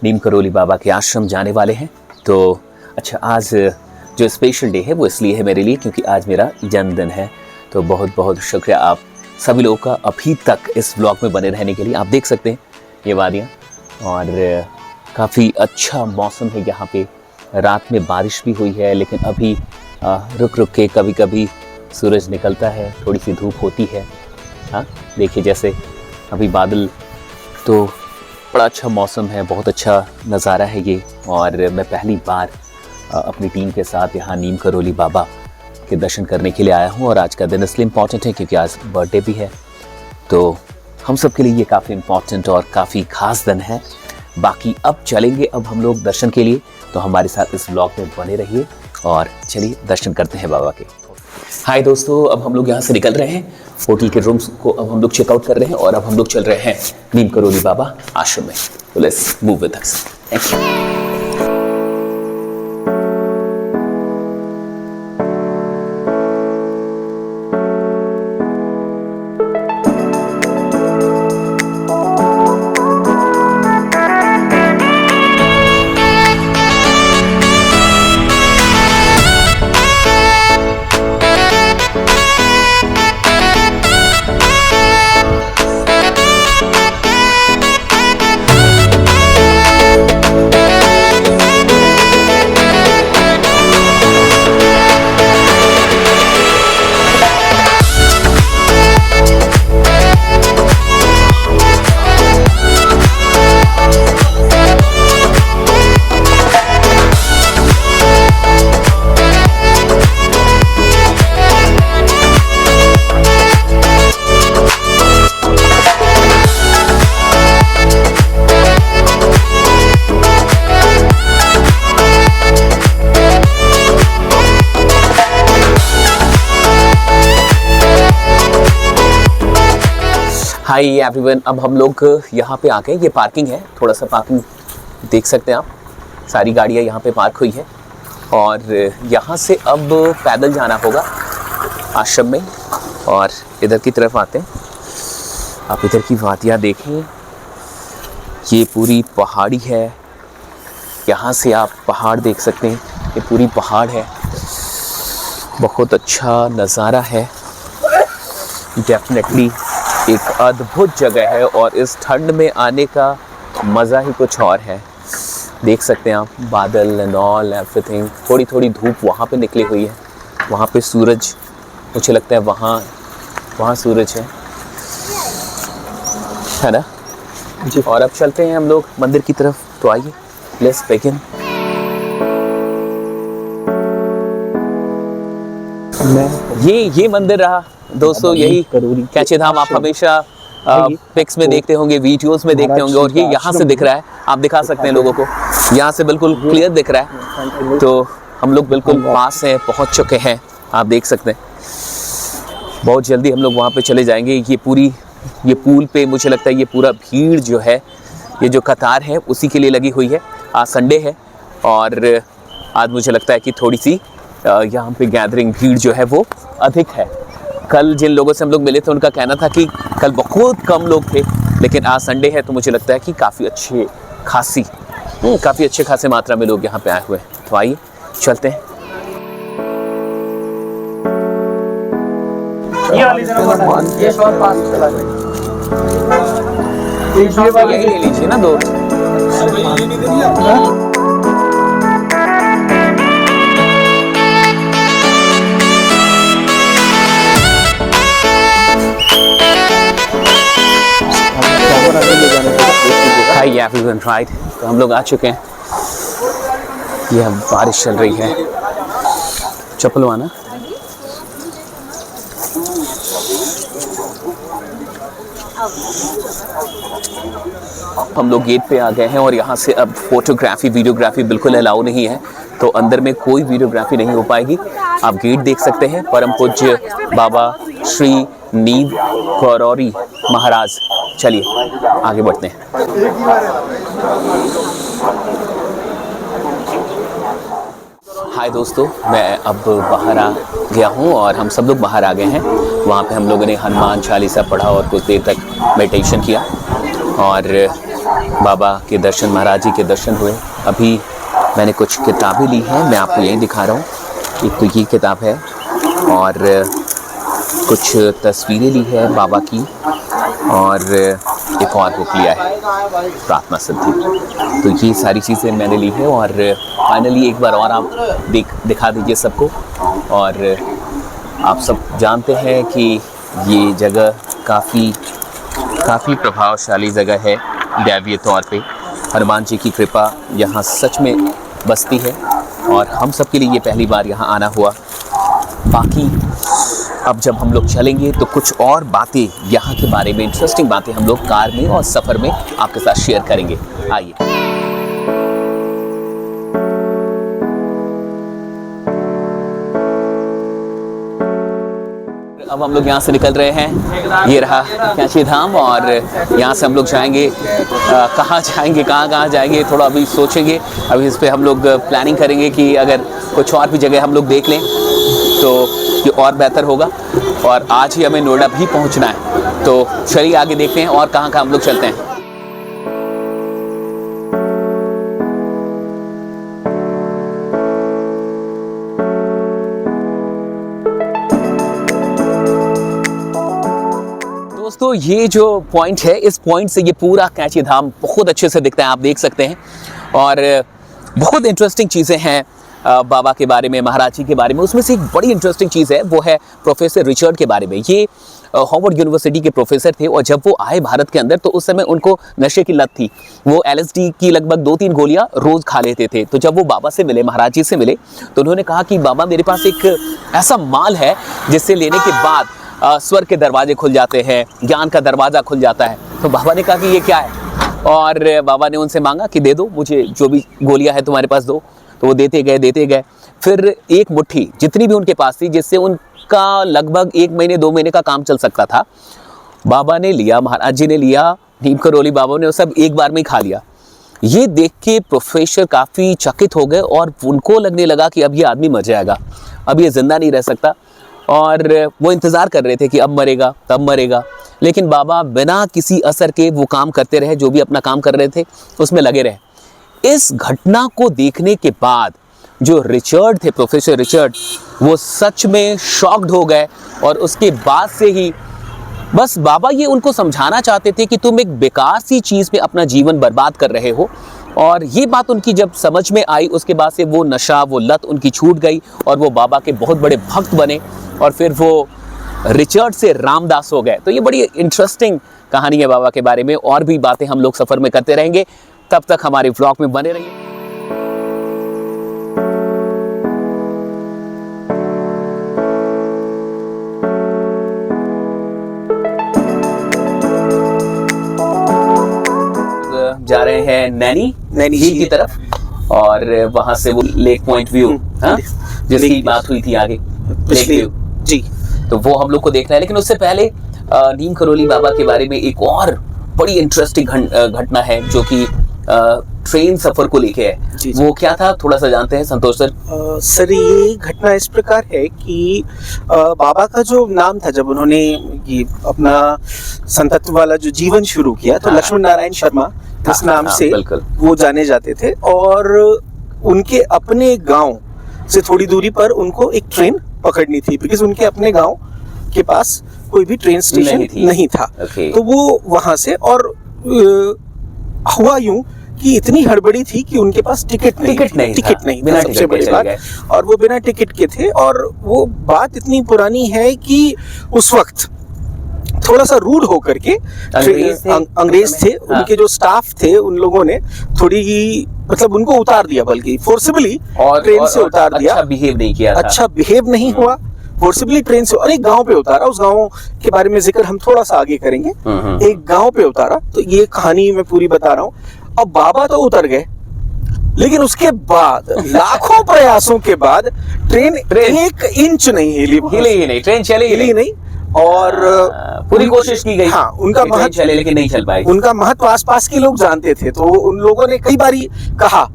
नीम करोली बाबा के आश्रम जाने वाले हैं। तो अच्छा, आज जो स्पेशल डे है वो इसलिए है मेरे लिए क्योंकि आज मेरा जन्मदिन है। तो बहुत बहुत शुक्रिया आप सभी लोगों का अभी तक इस व्लॉग में बने रहने के लिए। आप देख सकते हैं ये वादियाँ, और काफ़ी अच्छा मौसम है यहाँ पे। रात में बारिश भी हुई है, लेकिन अभी रुक रुक के कभी कभी सूरज निकलता है, थोड़ी सी धूप होती है। हाँ देखिए, जैसे अभी बादल, तो बड़ा अच्छा मौसम है, बहुत अच्छा नज़ारा है ये। और मैं पहली बार अपनी टीम के साथ यहाँ नीम करोली बाबा के दर्शन करने के लिए आया हूँ। और आज का दिन इसलिए इम्पॉर्टेंट है क्योंकि आज बर्थडे भी है, तो हम सब के लिए ये काफ़ी इम्पॉर्टेंट और काफ़ी ख़ास दिन है। बाकी अब चलेंगे अब हम लोग दर्शन के लिए, तो हमारे साथ इस व्लॉग में बने रहिए और चलिए दर्शन करते हैं बाबा के। हाय दोस्तों, अब हम लोग यहाँ से निकल रहे हैं, होटल के रूम्स को अब हम लोग चेकआउट कर रहे हैं और अब हम लोग चल रहे हैं नीम करोली बाबा आश्रम में। तो let's move with us. Thank you. Hi everyone, अब हम लोग यहाँ पे आ गए। ये पार्किंग है, थोड़ा सा पार्किंग देख सकते हैं आप, सारी गाड़ियाँ यहाँ पे पार्क हुई है। और यहाँ से अब पैदल जाना होगा आश्रम में। और इधर की तरफ आते हैं, आप इधर की वादियाँ देखें, ये पूरी पहाड़ी है। यहाँ से आप पहाड़ देख सकते हैं, ये पूरी पहाड़ है, बहुत अच्छा नज़ारा है। डेफिनेटली एक अद्भुत जगह है और इस ठंड में आने का मज़ा ही कुछ और है। देख सकते हैं आप बादल एंड ऑल एवरीथिंग। थोड़ी थोड़ी धूप वहाँ पे निकली हुई है, वहाँ पे सूरज, मुझे लगता है वहाँ सूरज है ना जी। और अब चलते हैं हम लोग मंदिर की तरफ, तो आइए लेट्स बिगिन। ये मंदिर रहा दोस्तों, यही कैंची धाम। आप हमेशा पिक्स में देखते होंगे, वीडियोस में देखते होंगे, और ये यहाँ से दिख रहा है। आप दिखा सकते हैं लोगों को, यहाँ से बिल्कुल क्लियर दिख रहा है। तो हम लोग बिल्कुल पास हैं, पहुँच चुके हैं, आप देख सकते हैं। बहुत जल्दी हम लोग वहाँ पे चले जाएंगे। ये पुल पे मुझे लगता है ये पूरा भीड़ जो है, ये जो कतार है उसी के लिए लगी हुई है। आज संडे है और आज मुझे लगता है कि थोड़ी सी यहाँ पे गैदरिंग भीड़ जो है वो अधिक है। कल जिन लोगों से हम लोग मिले थे उनका कहना था कि कल बहुत कम लोग थे, लेकिन आज संडे है तो मुझे लगता है कि काफ़ी अच्छे खासे मात्रा में लोग यहाँ पे आए हुए हैं। तो आइए चलते हैं। यही ले लीजिए ना 2। और आगे ले जाने की कोशिश कीजिएगा। हाय एवरीवन, राइट, तो हम लोग आ चुके हैं। यह बारिश चल रही है, चप्पल वाना। हम लोग गेट पे आ गए हैं और यहाँ से अब फोटोग्राफी वीडियोग्राफी बिल्कुल अलाउ नहीं है, तो अंदर में कोई वीडियोग्राफी नहीं हो पाएगी। आप गेट देख सकते हैं, परम पूज्य बाबा श्री नीव कौरौरी महाराज। चलिए आगे बढ़ते हैं। हाय दोस्तों, मैं अब बाहर आ गया हूँ और हम सब लोग बाहर आ गए हैं। वहाँ पे हम लोगों ने हनुमान चालीसा पढ़ा और कुछ देर तक मेडिटेशन किया और बाबा के दर्शन, महाराज जी के दर्शन हुए। अभी मैंने कुछ किताबें ली हैं, मैं आपको यही दिखा रहा हूँ। एक तो ये किताब है और कुछ तस्वीरें ली है बाबा की, और एक और बुक लिया है, प्रार्थना सिद्धि। तो ये सारी चीज़ें मैंने ली है और फाइनली एक बार और आप दिखा दीजिए सबको। और आप सब जानते हैं कि ये जगह काफ़ी प्रभावशाली जगह है दैवीय तौर पे। हनुमान जी की कृपा यहाँ सच में बसती है और हम सब के लिए ये पहली बार यहाँ आना हुआ। बाकी अब जब हम लोग चलेंगे तो कुछ और बातें यहाँ के बारे में, इंटरेस्टिंग बातें हम लोग कार में और सफ़र में आपके साथ शेयर करेंगे। आइए। अब हम लोग यहाँ से निकल रहे हैं। ये रहा कैंची धाम और यहाँ से हम लोग जाएंगे। कहाँ जाएंगे थोड़ा अभी सोचेंगे। अभी इस पे हम लोग प्लानिंग करेंगे कि अगर कुछ और भी जगह हम लोग देख लें तो ये और बेहतर होगा। और आज ही हमें नोएडा भी पहुँचना है, तो चलिए आगे देखते हैं और कहाँ हम लोग चलते हैं। दोस्तों, ये जो पॉइंट है, इस पॉइंट से ये पूरा कैंची धाम बहुत अच्छे से दिखता है, आप देख सकते हैं। और बहुत इंटरेस्टिंग चीज़ें हैं बाबा के बारे में, महाराज जी के बारे में। उसमें से एक बड़ी इंटरेस्टिंग चीज़ है, वो है प्रोफेसर रिचर्ड के बारे में। ये हार्वर्ड यूनिवर्सिटी के प्रोफेसर थे और जब वो आए भारत के अंदर तो उस समय उनको नशे की लत थी। वो LSD की लगभग 2-3 गोलियां रोज़ खा लेते थे। तो जब वो बाबा से मिले, महाराज जी से मिले, तो उन्होंने कहा कि बाबा, मेरे पास एक ऐसा माल है जिससे लेने के बाद स्वर्ग के दरवाजे खुल जाते हैं, ज्ञान का दरवाज़ा खुल जाता है। तो बाबा ने कहा कि ये क्या है, और बाबा ने उनसे मांगा कि दे दो मुझे, जो भी गोलियां हैं तुम्हारे पास दो। तो वो देते गए। फिर एक मुट्ठी जितनी भी उनके पास थी, जिससे उनका लगभग 1 महीने 2 महीने का काम चल सकता था, बाबा ने लिया, महाराज जी ने लिया, नीम करोली बाबा ने वो सब एक बार में ही खा लिया। ये देख के प्रोफेसर काफ़ी चकित हो गए और उनको लगने लगा कि अब ये आदमी मर जाएगा, अब ये ज़िंदा नहीं रह सकता। और वो इंतज़ार कर रहे थे कि अब मरेगा तब मरेगा, लेकिन बाबा बिना किसी असर के वो काम करते रहे, जो भी अपना काम कर रहे थे उसमें लगे रहे। इस घटना को देखने के बाद जो रिचर्ड थे, प्रोफेसर रिचर्ड, वो सच में शॉक्ड हो गए। और उसके बाद से ही बस बाबा ये उनको समझाना चाहते थे कि तुम एक बेकार सी चीज़ में अपना जीवन बर्बाद कर रहे हो। और ये बात उनकी जब समझ में आई, उसके बाद से वो नशा, वो लत उनकी छूट गई और वो बाबा के बहुत बड़े भक्त बने और फिर वो रिचर्ड से रामदास हो गए। तो ये बड़ी इंटरेस्टिंग कहानी है बाबा के बारे में। और भी बातें हम लोग सफ़र में करते रहेंगे, तब तक हमारे व्लॉग में बने रहिए। जा रहे हैं नैनी झील की तरफ और वहां से वो लेक पॉइंट व्यू, जिसकी बात हुई थी आगे, लेक व्यू जी, तो वो हम लोग को देखना है। लेकिन उससे पहले नीम करोली बाबा के बारे में एक और बड़ी इंटरेस्टिंग घटना है जो कि ट्रेन सफर को लेके है। जी। वो क्या था, थोड़ा सा जानते हैं संतोष सर। सर, ये घटना इस प्रकार है कि बाबा का जो नाम था, जब उन्होंने ये अपना संतत्व वाला जो जीवन शुरू किया, तो लक्ष्मण नारायण शर्मा इस नाम से वो जाने जाते थे। और उनके अपने गांव से थोड़ी दूरी पर उनको एक ट्रेन पकड़नी थी, बिकॉज उनके अपने गांव के पास कोई भी ट्रेन स्टेशन नहीं था। तो वो वहां से, और हुआ यूं कि इतनी हड़बड़ी थी कि उनके पास टिकट नहीं था, सबसे बड़ी बात। और वो बिना टिकट के थे। और वो बात इतनी पुरानी है कि उस वक्त थोड़ा सा रूड होकर के अंग्रेज थे, हाँ। उनके जो स्टाफ थे उन लोगों ने थोड़ी ही मतलब उनको उतार दिया, बल्कि फोर्सिबली ट्रेन से उतार दिया। अच्छा बिहेव नहीं किया था। अच्छा बिहेव नहीं हुआ, फोर्सिबली ट्रेन से, और एक गांव पे उतारा। उस गांव के बारे में जिक्र हम थोड़ा सा आगे करेंगे। एक गांव पे उतारा, तो ये कहानी मैं पूरी बता रहा हूँ। अब बाबा तो उतर गए, लेकिन उसके बाद लाखों प्रयासों के बाद ट्रेन 1 इंच नहीं हिली, हिली ही नहीं, ट्रेन चली हिली नहीं। और पूरी कोशिश की गई, हाँ, उनका कि ट्रेन चले लेकिन नहीं चल पाई। उनका महत्व आसपास के लोग जानते थे, तो उन लोगों ने कई बारी कहा,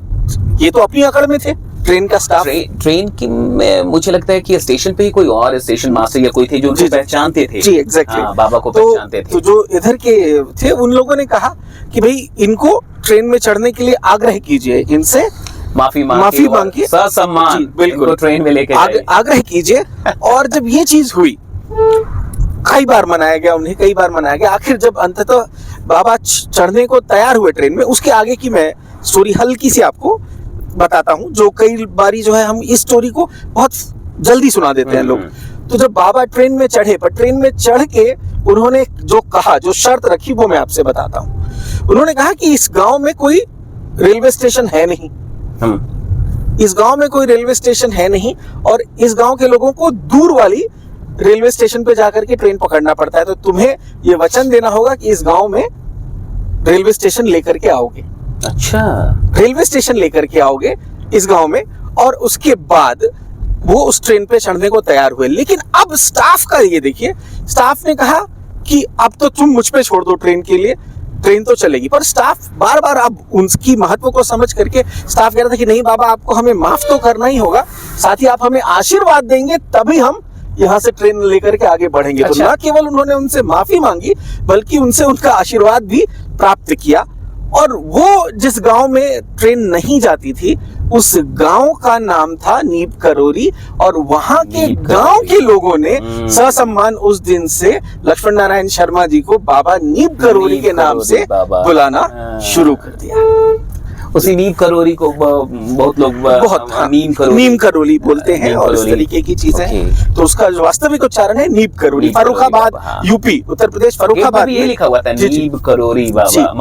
ये तो अपनी अकड़ में थे ट्रेन का स्टाफ। ट्रेन की में मुझे लगता है कि स्टेशन पे ही कोई और स्टेशन मास्टर या कोई थे जो उनको पहचानते थे। जी एग्जैक्टली, बाबा को पहचानते थे। तो जो इधर के थे उन लोगों ने कहा कि भाई इनको ट्रेन में चढ़ने के लिए आग्रह कीजिए, इनसे माफी मांग के ससम्मान बिल्कुल ट्रेन में लेके आग्रह कीजिए। और जब ये चीज हुई, कई बार मनाया गया उन्हें, कई बार मनाया गया। आखिर जब अंततः बाबा चढ़ने को तैयार हुए ट्रेन में, उसके आगे की मैं स्टोरी हल्की सी आपको बताता हूँ, जो कई बारी जो है हम इस स्टोरी को बहुत जल्दी सुना देते हैं लोग। तो जब बाबा ट्रेन में चढ़े, पर ट्रेन में चढ़ के उन्होंने जो कहा, जो शर्त रखी, वो मैं आपसे बताता हूँ। उन्होंने कहा कि इस गांव में कोई रेलवे स्टेशन है नहीं, इस गांव में कोई रेलवे स्टेशन है नहीं, और इस गांव के लोगों को दूर वाली रेलवे स्टेशन पे जाकर के ट्रेन पकड़ना पड़ता है। तो तुम्हें ये वचन देना होगा कि इस गांव में रेलवे स्टेशन लेकर के आओगे। अच्छा, रेलवे स्टेशन लेकर के आओगे इस गांव में, और उसके बाद वो उस ट्रेन पे चढ़ने को तैयार हुए। लेकिन अब स्टाफ का ये देखिए, स्टाफ ने कहा कि अब तो तुम मुझ पे छोड़ दो ट्रेन के लिए, ट्रेन तो चलेगी। पर स्टाफ बार बार अब उनकी महत्व को समझ करके स्टाफ कह रहा था कि नहीं बाबा, आपको हमें माफ तो करना ही होगा, साथ ही आप हमें आशीर्वाद देंगे, तभी हम यहाँ से ट्रेन लेकर के आगे बढ़ेंगे। अच्छा। तो न केवल उन्होंने उनसे माफी मांगी, बल्कि उनसे उनका आशीर्वाद भी प्राप्त किया। और वो जिस गांव में ट्रेन नहीं जाती थी, उस गांव का नाम था नीब करोरी, और वहां के गांव के लोगों ने ससम्मान उस दिन से लक्ष्मण नारायण शर्मा जी को बाबा नीब करोरी के नाम से बुलाना शुरू कर दिया। उसी नीम करोरी को बहुत लोग नीम करोली बोलते हैं, और इस तरीके की चीजें हैं। तो उसका जो वास्तविक उच्चारण है नीम करोली। फर्रुखाबाद, यूपी, उत्तर प्रदेश, फर्रुखाबाद ये लिखा हुआ था नीम करोरी बाबा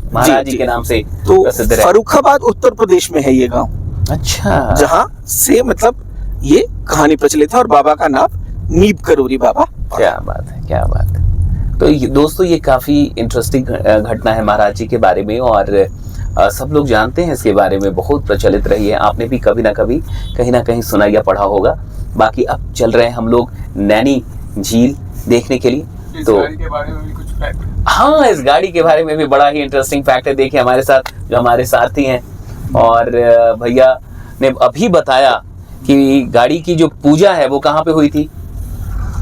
महाराज जी के नाम से तो प्रसिद्ध है। फर्रुखाबाद उत्तर प्रदेश में है ये गांव। अच्छा, जहां से मतलब ये कहानी प्रचलित है, और बाबा का नाम नीम करोरी बाबा। क्या बात है, क्या बात है। तो दोस्तों ये काफी इंटरेस्टिंग घटना है महाराज जी के बारे में, और सब लोग जानते हैं इसके बारे में, बहुत प्रचलित रही है। आपने भी कभी ना कभी कहीं ना कहीं सुना या पढ़ा होगा। बाकी अब चल रहे हैं हम लोग नैनी झील देखने के लिए। तो के बारे में भी कुछ फैक्ट? हाँ, इस गाड़ी के बारे में भी बड़ा ही इंटरेस्टिंग फैक्ट है। देखिए हमारे साथ जो हमारे साथी हैं, और भैया ने अभी बताया कि गाड़ी की जो पूजा है वो कहाँ पे हुई थी?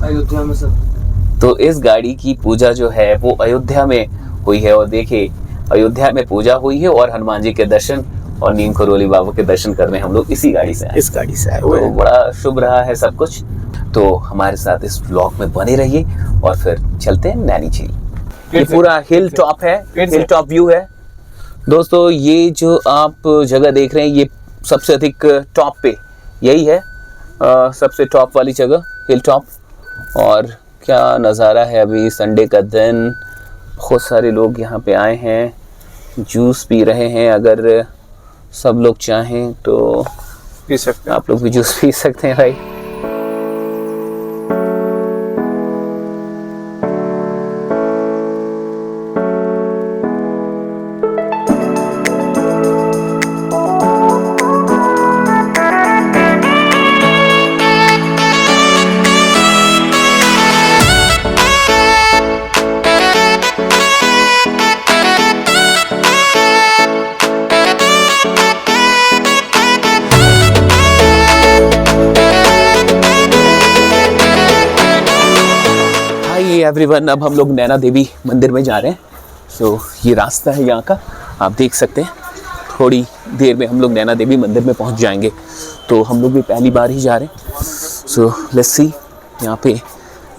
अयोध्या में सर। तो इस गाड़ी की पूजा जो है वो अयोध्या में हुई है, और देखिए अयोध्या में पूजा हुई है, और हनुमान जी के दर्शन और नीम करोली बाबा के दर्शन करने हम लोग इसी गाड़ी से आए। इस गाड़ी से आए तो बड़ा शुभ रहा है सब कुछ। तो हमारे साथ इस ब्लॉग में बने रहिए, और फिर चलते हैं नैनी झील। ये पूरा हिल टॉप है, हिल टॉप व्यू है दोस्तों। ये जो आप जगह देख रहे हैं, ये सबसे अधिक टॉप पे यही है, सबसे टॉप वाली जगह हिल टॉप। और क्या नज़ारा है, अभी संडे का दिन, बहुत सारे लोग यहाँ पे आए हैं, जूस पी रहे हैं। अगर सब लोग चाहें तो पी सकते हैं, आप लोग भी जूस पी सकते हैं भाई। एवरीवन, अब हम लोग नैना देवी मंदिर में जा रहे हैं। सो ये रास्ता है यहाँ का, आप देख सकते हैं। थोड़ी देर में हम लोग नैना देवी मंदिर में पहुँच जाएंगे। तो हम लोग भी पहली बार ही जा रहे हैं। सो लेट्स सी, यहाँ पे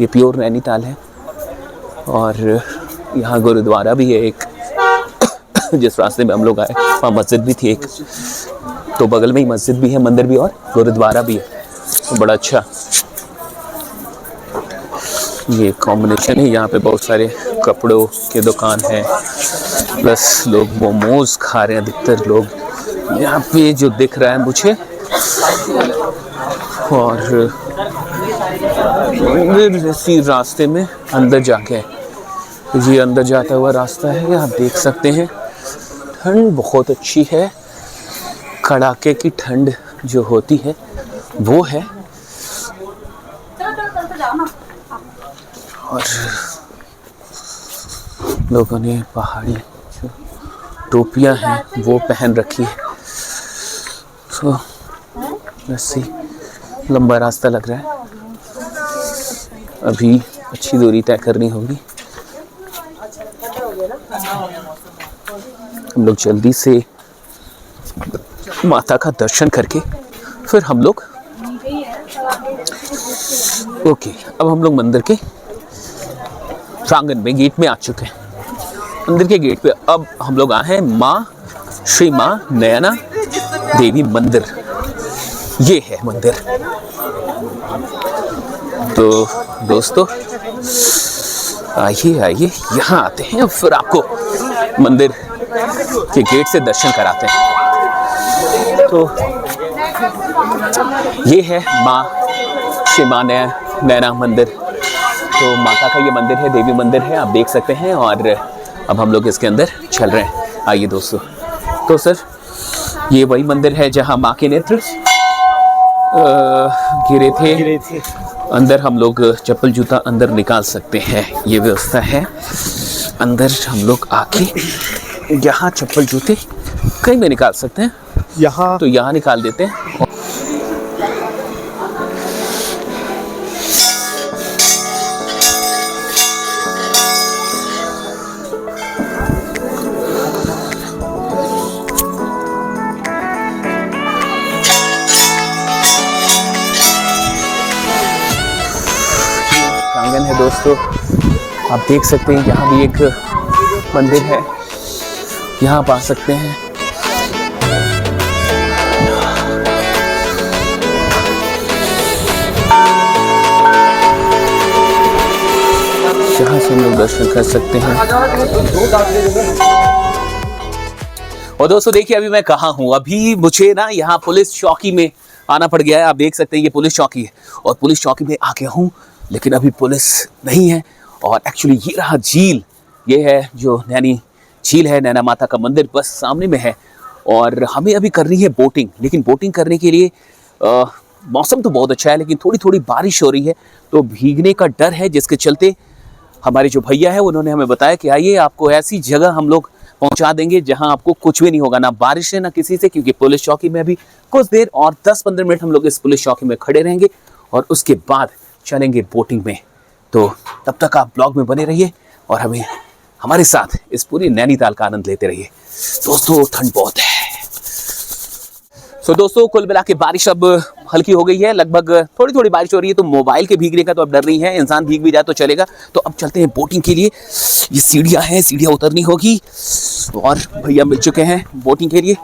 ये प्योर नैनीताल है, और यहाँ गुरुद्वारा भी है एक। जिस रास्ते में हम लोग आए वहाँ मस्जिद भी थी एक, तो बगल में ही मस्जिद भी है, मंदिर भी और गुरुद्वारा भी है। तो बड़ा अच्छा। ये कॉम्बिनेशन है। यहाँ पे बहुत सारे कपड़ों के दुकान है, प्लस लोग मोमोज खा रहे हैं अधिकतर लोग यहाँ पे जो दिख रहा है मुझे। और इसी रास्ते में अंदर जाके, ये अंदर जाता हुआ रास्ता है, आप देख सकते हैं। ठंड बहुत अच्छी है, कड़ाके की ठंड जो होती है वो है। और लोगों ने पहाड़ी जो टोपियां हैं वो पहन रखी है। तो वैसे लंबा रास्ता लग रहा है, अभी अच्छी दूरी तय करनी होगी। हम लोग जल्दी से माता का दर्शन करके फिर हम लोग अब हम लोग मंदिर के प्रांगण में, गेट में आ चुके हैं। मंदिर के गेट पे अब हम लोग आए हैं श्री माँ नयना देवी मंदिर। ये है मंदिर। तो दोस्तों आइए आइए यहाँ आते हैं और फिर आपको मंदिर के गेट से दर्शन कराते हैं। तो ये है श्री माँ नयना मंदिर। तो माता का ये मंदिर है, देवी मंदिर है, आप देख सकते हैं। और अब हम लोग इसके अंदर चल रहे हैं। आइए दोस्तों। तो सर ये वही मंदिर है जहाँ माँ के नेत्र गिरे थे। अंदर हम लोग चप्पल जूता अंदर निकाल सकते हैं, ये व्यवस्था है। अंदर हम लोग आके यहाँ चप्पल जूते कहीं भी निकाल सकते हैं, यहाँ तो यहाँ निकाल देते हैं। प्रांगण है दोस्तों, आप देख सकते हैं। यहाँ भी एक मंदिर है, यहाँ आप आ सकते हैं। यहाँ से हम लोग दर्शन कर सकते हैं। और दोस्तों देखिए अभी मैं कहाँ हूँ। अभी मुझे ना यहाँ पुलिस चौकी में आना पड़ गया है। आप देख सकते हैं ये पुलिस चौकी है और पुलिस चौकी में आ गया हूँ, लेकिन अभी पुलिस नहीं है। और एक्चुअली ये रहा झील, ये है जो नैनी झील है, नैना माता का मंदिर बस सामने में है। और हमें अभी करनी है बोटिंग, लेकिन बोटिंग करने के लिए मौसम तो बहुत अच्छा है, लेकिन थोड़ी थोड़ी बारिश हो रही है, तो भीगने का डर है। जिसके चलते हमारे जो भैया है उन्होंने हमें बताया कि आइए आपको ऐसी जगह हम लोग पहुंचा देंगे जहां आपको कुछ भी नहीं होगा, ना बारिश से ना किसी से। क्योंकि पुलिस चौकी में अभी कुछ देर और 10-15 मिनट हम लोग इस पुलिस चौकी में खड़े रहेंगे और उसके बाद चलेंगे बोटिंग में। तो तब तक आप ब्लॉग में बने रहिए और हमारे साथ इस पूरी नैनीताल का आनंद लेते रहिए। दोस्तों ठंड बहुत है। सो दोस्तों कुल मिला के बारिश अब हल्की हो गई है, लगभग थोड़ी थोड़ी बारिश हो रही है, तो मोबाइल के भीगने का तो अब डर नहीं है, इंसान भीग भी जाए तो चलेगा। तो अब चलते हैं बोटिंग के लिए। ये सीढ़ियाँ हैं, सीढ़ियाँ उतरनी होगी और भैया मिल चुके हैं बोटिंग के लिए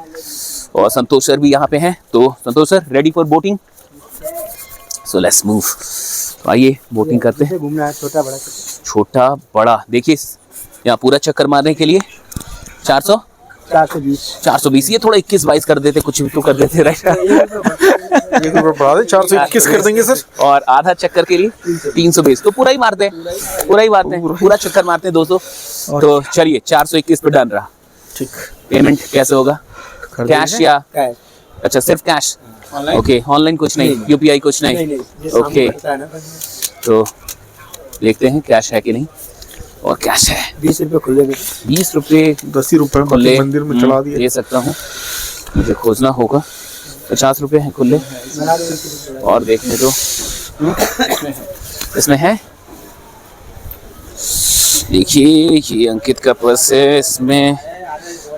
और संतोष सर भी यहाँ पे हैं। तो Santosh sir ready for boating? So let's move. तो आइए बोटिंग करते हैं। घूमना है, छोटा बड़ा देखिए, यहाँ पूरा चक्कर मारने के लिए 420। ये थोड़ा 21-22 कर देते, कुछ भी तो कर देते राइट। 421 कर देंगे सर। और आधा चक्कर के लिए 320। तो पूरा ही मारते हैं, पूरा चक्कर मारते हैं दोस्तों। तो चलिए 421 पे डन रहा। ठीक। पेमेंट कैसे होगा? कैश या अच्छा सिर्फ कैश? ओके, ऑनलाइन कुछ नहीं, यूपीआई कुछ नहीं? ओके, तो देखते हैं कैश है कि नहीं। और कैश है 20 रुपए खुले, 20 रुपये 10 रुपए खुले मंदिर में चढ़ा दिए। दे सकता हूँ, मुझे खोजना होगा। 50 रुपये हैं खुले। और देखने दो इसमें है। देखिए ये अंकित का पर्स है, इसमें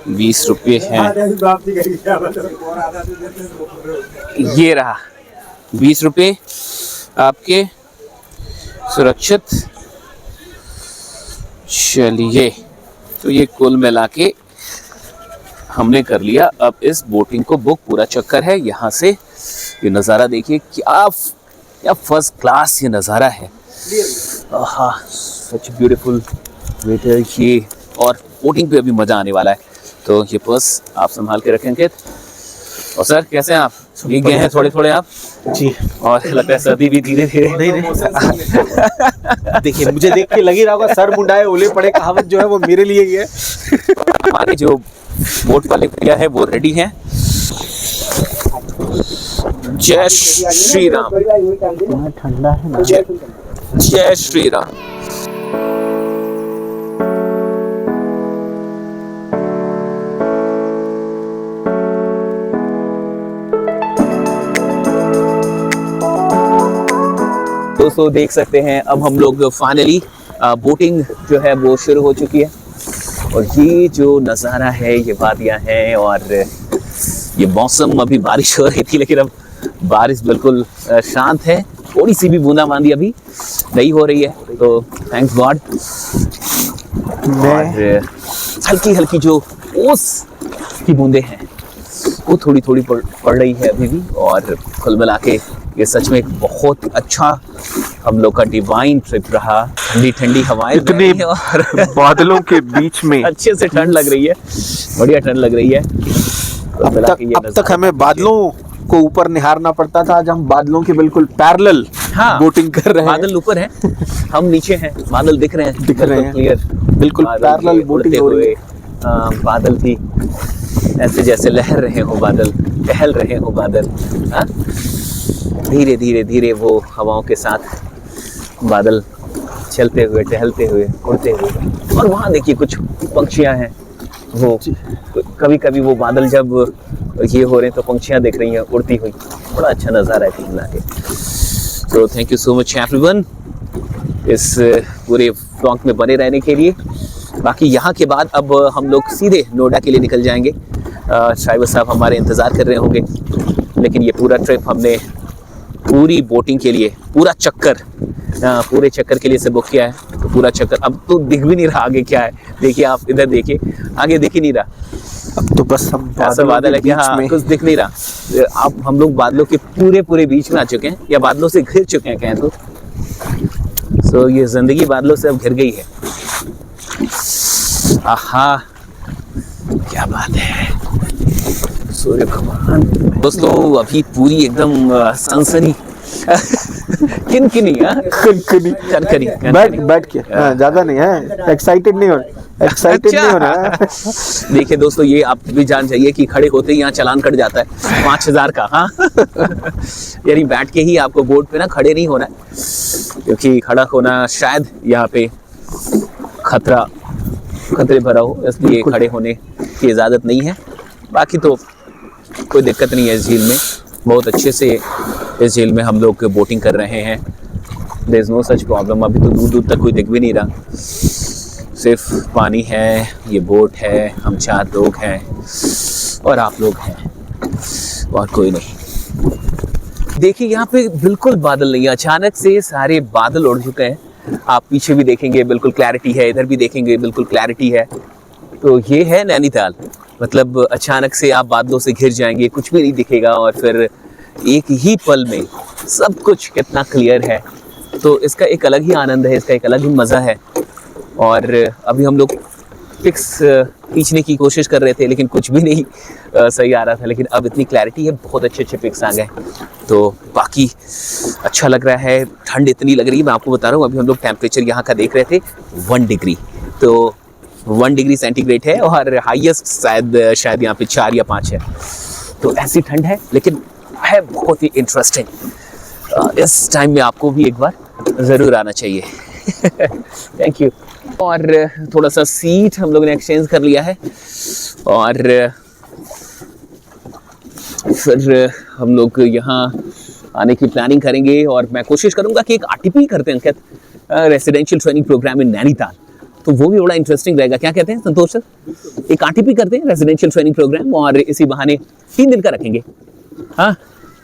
20 रुपये हैं। ये रहा 20 रुपये आपके सुरक्षित। चलिए तो ये कुल मिला के हमने कर लिया अब इस बोटिंग को बुक। पूरा चक्कर है। यहाँ से ये नज़ारा देखिए, क्या फर्स्ट क्लास ये नज़ारा है। सच ब्यूटीफुल वेदर ये, और बोटिंग पे अभी मजा आने वाला है। तो ये पर्स आप संभाल के रखें अंकित। और सर कैसे हैं आप? भीग गए हैं थोड़े थोड़े आप जी। और लगता है सर्दी भी धीरे धीरे। देखिए मुझे देख के लग ही रहा होगा सर मुंडाए ओले पड़े कहावत जो है वो मेरे लिए ही है। हमारे जो बोट वाले भैया है वो रेडी हैं। जय श्री राम। ठंडा है ना। जय श्री राम। दोस्तों देख सकते हैं अब हम लोग फाइनली बोटिंग जो है वो शुरू हो चुकी है, और ये जो नज़ारा है ये वादियाँ हैं, और ये मौसम अभी बारिश हो रही थी लेकिन अब बारिश बिल्कुल शांत है, थोड़ी सी भी बूंदाबांदी अभी नहीं हो रही है, तो थैंक्स गॉड। और हल्की हल्की जो ओस की बूंदें हैं वो थोड़ी थोड़ी पड़ रही है अभी भी, और कुल मिला के ये सच में एक बहुत अच्छा हम लोग का डिवाइन ट्रिप रहा। ठंडी ठंडी हवाएं इतने और बादलों के बीच में अच्छे से ठंड लग रही है, बढ़िया ठंड लग रही है। कुल मिला के ये अब तक हमें बादलों को ऊपर निहारना पड़ता था, आज हम बादलों के बिल्कुल पैरेलल हाँ, बोटिंग कर रहे हैं। बादल ऊपर हैं, हम नीचे हैं, बादल दिख रहे हैं क्लियर, बिल्कुल पैरेलल बोटिंग हो रही है। बादल भी ऐसे जैसे लहर रहे हो बादल, टहल रहे हो बादल। धीरे धीरे धीरे वो हवाओं के साथ बादल चलते हुए, टहलते हुए, उड़ते हुए। और वहाँ देखिए कुछ पंछियाँ हैं, वो कभी कभी वो बादल जब ये हो रहे हैं तो पंछियाँ दिख रही हैं उड़ती हुई, बड़ा अच्छा नज़ारा है कुल मिला के। तो thank you so much everyone इस पूरे व्लॉग में बने रहने के लिए। बाकी यहाँ के बाद अब हम लोग सीधे नोएडा के लिए निकल जाएंगे। ड्राइवर साहब हमारे इंतज़ार कर रहे होंगे, लेकिन ये पूरा ट्रिप हमने पूरी बोटिंग के लिए, पूरे चक्कर के लिए से बुक किया है। तो पूरा चक्कर अब तो दिख भी नहीं रहा आगे क्या है, देखिए आप इधर देखिए, आगे दिख ही नहीं रहा, अब तो बस हम ऐसा बादल है कि हाँ कुछ दिख नहीं रहा। अब हम लोग बादलों के पूरे बीच में आ चुके हैं, या बादलों से घिर चुके हैं कहें तो। सो ये जिंदगी बादलों से अब घिर गई है। आहा क्या बात है, सूर्य भगवान। दोस्तों अभी पूरी एकदम सनसनी किनकिनी बैठ के ज्यादा नहीं है, एक्साइटेड नहीं होना है। देखिए दोस्तों ये आप भी जान जाइए कि खड़े होते ही यहाँ चालान कट जाता है 5000 का। हाँ यानी बैठ के ही आपको बोर्ड पे ना खड़े नहीं होना है, क्योंकि खड़ा होना शायद यहाँ पे खतरे भरा हो, इसलिए खड़े होने की इजाज़त नहीं है। बाकी तो कोई दिक्कत नहीं है इस झील में, बहुत अच्छे से इस झील में हम लोग बोटिंग कर रहे हैं। There is no such problem. अभी तो दूर दूर तक कोई दिख भी नहीं रहा, सिर्फ पानी है, ये बोट है, हम 4 लोग हैं और आप लोग हैं, और कोई नहीं। देखिए यहाँ पे बिल्कुल बादल नहीं है, अचानक से सारे बादल उड़ चुके हैं। आप पीछे भी देखेंगे बिल्कुल क्लैरिटी है, इधर भी देखेंगे बिल्कुल क्लैरिटी है। तो ये है नैनीताल, मतलब अचानक से आप बादलों से घिर जाएंगे, कुछ भी नहीं दिखेगा, और फिर एक ही पल में सब कुछ कितना क्लियर है। तो इसका एक अलग ही आनंद है, इसका एक अलग ही मज़ा है। और अभी हम लोग पिक्स खींचने की कोशिश कर रहे थे, लेकिन कुछ भी नहीं सही आ रहा था, लेकिन अब इतनी क्लैरिटी है, बहुत अच्छे अच्छे पिक्स आ गए। तो बाकी अच्छा लग रहा है। ठंड इतनी लग रही है, मैं आपको बता रहा हूँ, अभी हम लोग टेम्परेचर यहाँ का देख रहे थे 1 डिग्री, तो 1 डिग्री सेंटीग्रेड है, और हाईएस्ट शायद यहाँ पे 4 या 5 है। तो ऐसी ठंड है, लेकिन है बहुत ही इंटरेस्टिंग। इस टाइम में आपको भी एक बार ज़रूर आना चाहिए। Thank you. और थोड़ा सा सीट हम लोग ने एक्सचेंज कर लिया है, और फिर हम लोग यहाँ आने की प्लानिंग करेंगे, और मैं कोशिश करूँगा कि एक RTP करते हैं अंकित, रेसिडेंशियल ट्रेनिंग प्रोग्राम इन नैनीताल, तो वो भी बड़ा इंटरेस्टिंग रहेगा। क्या कहते हैं संतोष सर? एक RTP करते हैं, रेसिडेंशियल ट्रेनिंग प्रोग्राम, और इसी बहाने 3 दिन का रखेंगे। हाँ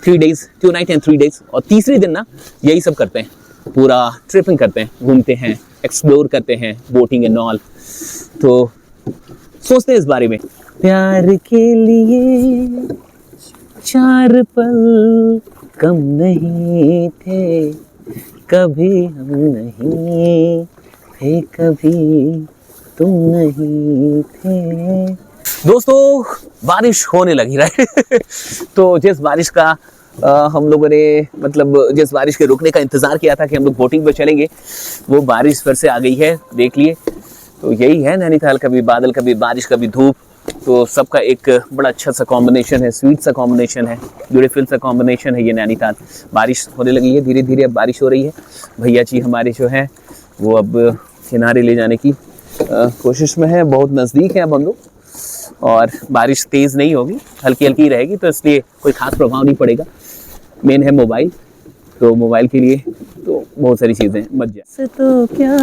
3 days 2 nights एंड 3 days, और तीसरे दिन ना यही सब करते हैं, पूरा ट्रिपिंग करते हैं, घूमते हैं, एक्सप्लोर करते हैं, बोटिंग एंड ऑल। तो सोचते हैं इस बारे में। प्यार के लिए 4 पल कम नहीं थे, कभी हम नहीं थे, कभी तुम नहीं थे। दोस्तों बारिश होने लगी राइट। तो जिस बारिश का हम लोगों ने मतलब जिस बारिश के रुकने का इंतजार किया था कि हम लोग बोटिंग पे चलेंगे, वो बारिश फिर से आ गई है, देख लिए। तो यही है नैनीताल, कभी बादल कभी बारिश कभी धूप, तो सबका एक बड़ा अच्छा सा कॉम्बिनेशन है, स्वीट सा कॉम्बिनेशन है, ब्यूटीफुल सा कॉम्बिनेशन है ये नैनीताल। बारिश होने लगी है धीरे धीरे, अब बारिश हो रही है। भैया जी हमारे जो हैं वो अब किनारे ले जाने की कोशिश में है, बहुत नज़दीक है अब हम लोग, और बारिश तेज़ नहीं होगी, हल्की हल्की रहेगी, तो इसलिए कोई खास प्रभाव नहीं पड़ेगा। मेन है मोबाइल, तो मोबाइल के लिए तो बहुत सारी चीज़ें मत जाए। तो क्या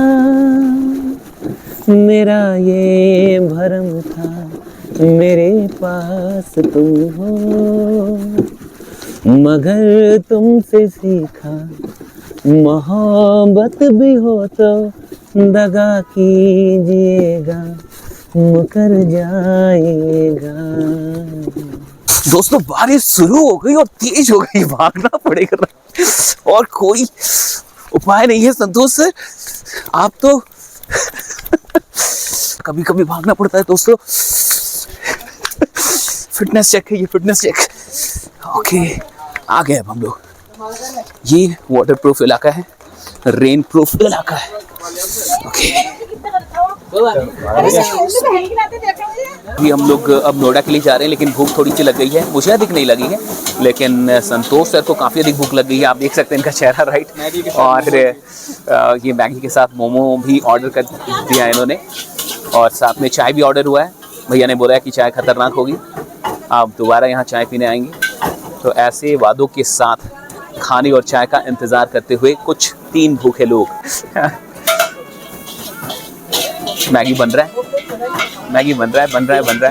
मेरा ये भरम था, मेरे पास तुम हो, मगर तुमसे सीखा मोहब्बत भी हो तो दगा कीजिएगा, मुकर जाएगा। दोस्तों बारिश शुरू हो गई और तेज हो गई, भागना पड़ेगा और कोई उपाय नहीं है संतोष सर, आप तो कभी कभी भागना पड़ता है दोस्तों। फिटनेस चेक है ये, फिटनेस चेक। ओके आ गए अब हम लोग। ये वाटर प्रूफ इलाका है, रेन प्रूफ इलाका है। ओके अभी हम लोग अब नोएडा के लिए जा रहे हैं, लेकिन भूख थोड़ी सी लग गई है, मुझे अधिक नहीं लगी है, लेकिन संतोष सर को काफ़ी अधिक भूख लग गई है। आप देख सकते हैं इनका चेहरा राइट। और ये मैगी के साथ मोमो भी ऑर्डर कर दिया है इन्होंने, और साथ में चाय भी ऑर्डर हुआ है। भैया ने बोला है कि चाय खतरनाक होगी, आप दोबारा यहाँ चाय पीने आएंगे। तो ऐसे वादों के साथ खाने और चाय का इंतज़ार करते हुए कुछ 3 भूखे लोग मैगी बन रहा है, मैगी बन रहा है।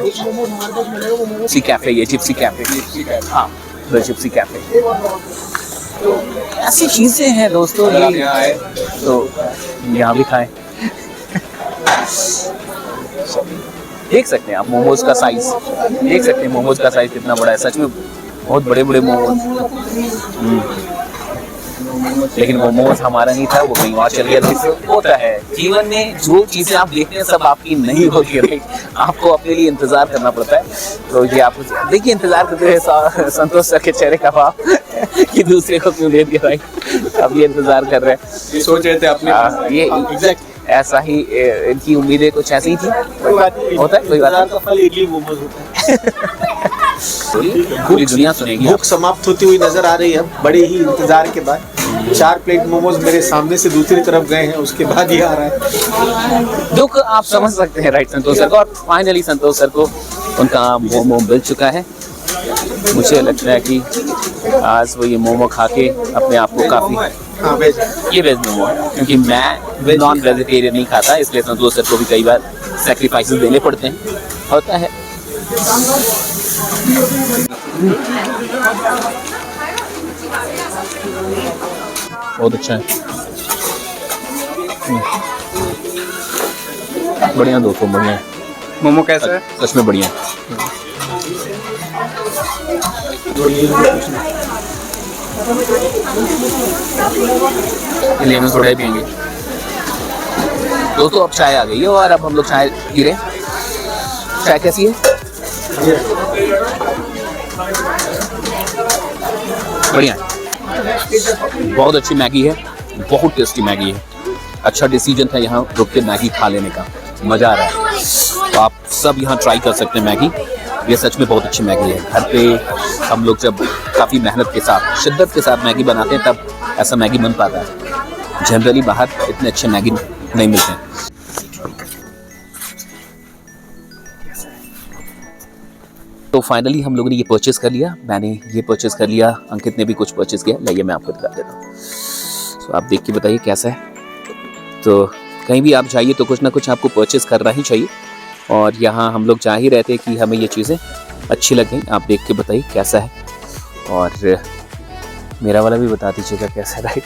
जिप्सी कैफे, ये जिप्सी कैफे, हाँ द जिप्सी कैफे। तो ऐसी चीज़ें हैं दोस्तों, ये तो यहाँ भी खाएं। देख सकते हैं आप मोमोज का साइज, देख सकते हैं मोमोज का साइज कितना बड़ा है, सच में बहुत बड़े बड़े मोमोज। लेकिन वो मोमोज हमारा नहीं था, वो कहीं और चल गया। होता है जीवन में, जो चीज़ें आप देखते हैं सब आपकी नहीं होती है, आपको अपने लिए इंतजार करना पड़ता है। तो ये आप देखिए इंतजार करते हुए संतोष सर के चेहरे का भाव कि दूसरे को क्यों दे दिया भाई, अब ये इंतजार कर रहे हैं, सोच रहे थे अपने ये एग्जैक्ट ऐसा ही इनकी उम्मीदें कुछ ऐसी ही थी। होता है कोई बात पूरी दुनिया सुनेगी। भूख समाप्त होती हुई नजर आ रही है बड़े ही इंतजार के बाद। 4 प्लेट मोमोज मेरे सामने से दूसरी तरफ गए हैं, उसके बाद ये आ रहा है। दुख आप समझ सकते हैं राइट संतोष सर को। और फाइनली संतोष सर को उनका मोमो मिल चुका है। मुझे लगता है कि आज वो ये मोमो खा के अपने आप को काफ़ी, ये वेज मोमो है, क्योंकि मैं नॉन वेजिटेरियन नहीं खाता, इसलिए संतोष सर को भी कई बार सेक्रीफाइसेस देने पड़ते हैं, होता है। बहुत अच्छा है, बढ़िया दोस्तों, बढ़िया है। मोमो कैसा है? सच में बढ़िया है। लेमन सोडा ही पियेंगे दोस्तों। अब चाय आ गई है और अब हम लोग चाय पी रहे हैं। चाय कैसी है? बढ़िया है, बहुत अच्छी मैगी है, बहुत टेस्टी मैगी है। अच्छा डिसीजन था यहाँ रुक के मैगी खा लेने का, मज़ा आ रहा है। तो आप सब यहाँ ट्राई कर सकते हैं मैगी, ये सच में बहुत अच्छी मैगी है। घर पे हम लोग जब काफ़ी मेहनत के साथ, शिद्दत के साथ मैगी बनाते हैं तब ऐसा मैगी बन पाता है। जनरली बाहर इतने अच्छे मैगी नहीं मिलते हैं। तो फाइनली हम लोगों ने ये परचेज़ कर लिया, मैंने ये परचेज़ कर लिया, अंकित ने भी कुछ परचेज़ किया। लाइए मैं आपको दिखा देता हूँ। तो आप देख के बताइए कैसा है। तो कहीं भी आप जाइए तो कुछ ना कुछ आपको परचेज़ करना ही चाहिए, और यहाँ हम लोग जा ही रहते हैं कि हमें ये चीज़ें अच्छी लगें। आप देख के बताइए कैसा है, और मेरा वाला भी बता दीजिएगा कैसा है, राइट।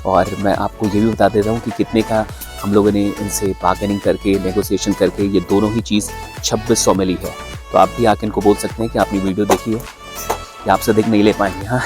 और मैं आपको ये भी बता देता हूँ कि कितने का हम लोगों ने इनसे बार्गेनिंग करके, नेगोशिएशन करके ये दोनों ही चीज़ 2600 में ली है। तो आप भी आके इनको बोल सकते हैं कि आपने वीडियो देखी है, कि आपसे अधिक नहीं ले पाएंगे। हाँ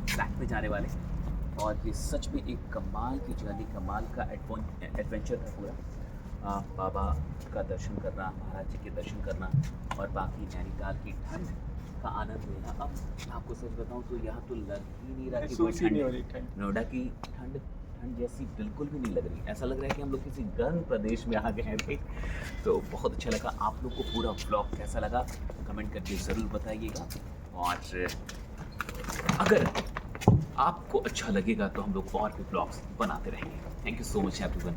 ट्रैक पे जाने वाले, और ये सच में एक कमाल की जर्नी, कमाल का एडवेंचर था पूरा। बाबा का दर्शन करना, महाराज जी के दर्शन करना, और बाकी नैनीताल की ठंड का आनंद लेना। अब मैं आपको सच बताऊं तो यहाँ तो लग ही नहीं रहा कि कोई महसूस ही नहीं हो रही ठंड ठंड। है। नोएडा की ठंड जैसी बिल्कुल भी नहीं लग रही, ऐसा लग रहा है कि हम लोग किसी गर्म प्रदेश में आ गए हैं भाई। तो बहुत अच्छा लगा। आप लोग को पूरा व्लॉग कैसा लगा कमेंट करके ज़रूर बताइएगा, और अगर आपको अच्छा लगेगा तो हम लोग और भी व्लॉग्स बनाते रहेंगे। Thank you so much everyone.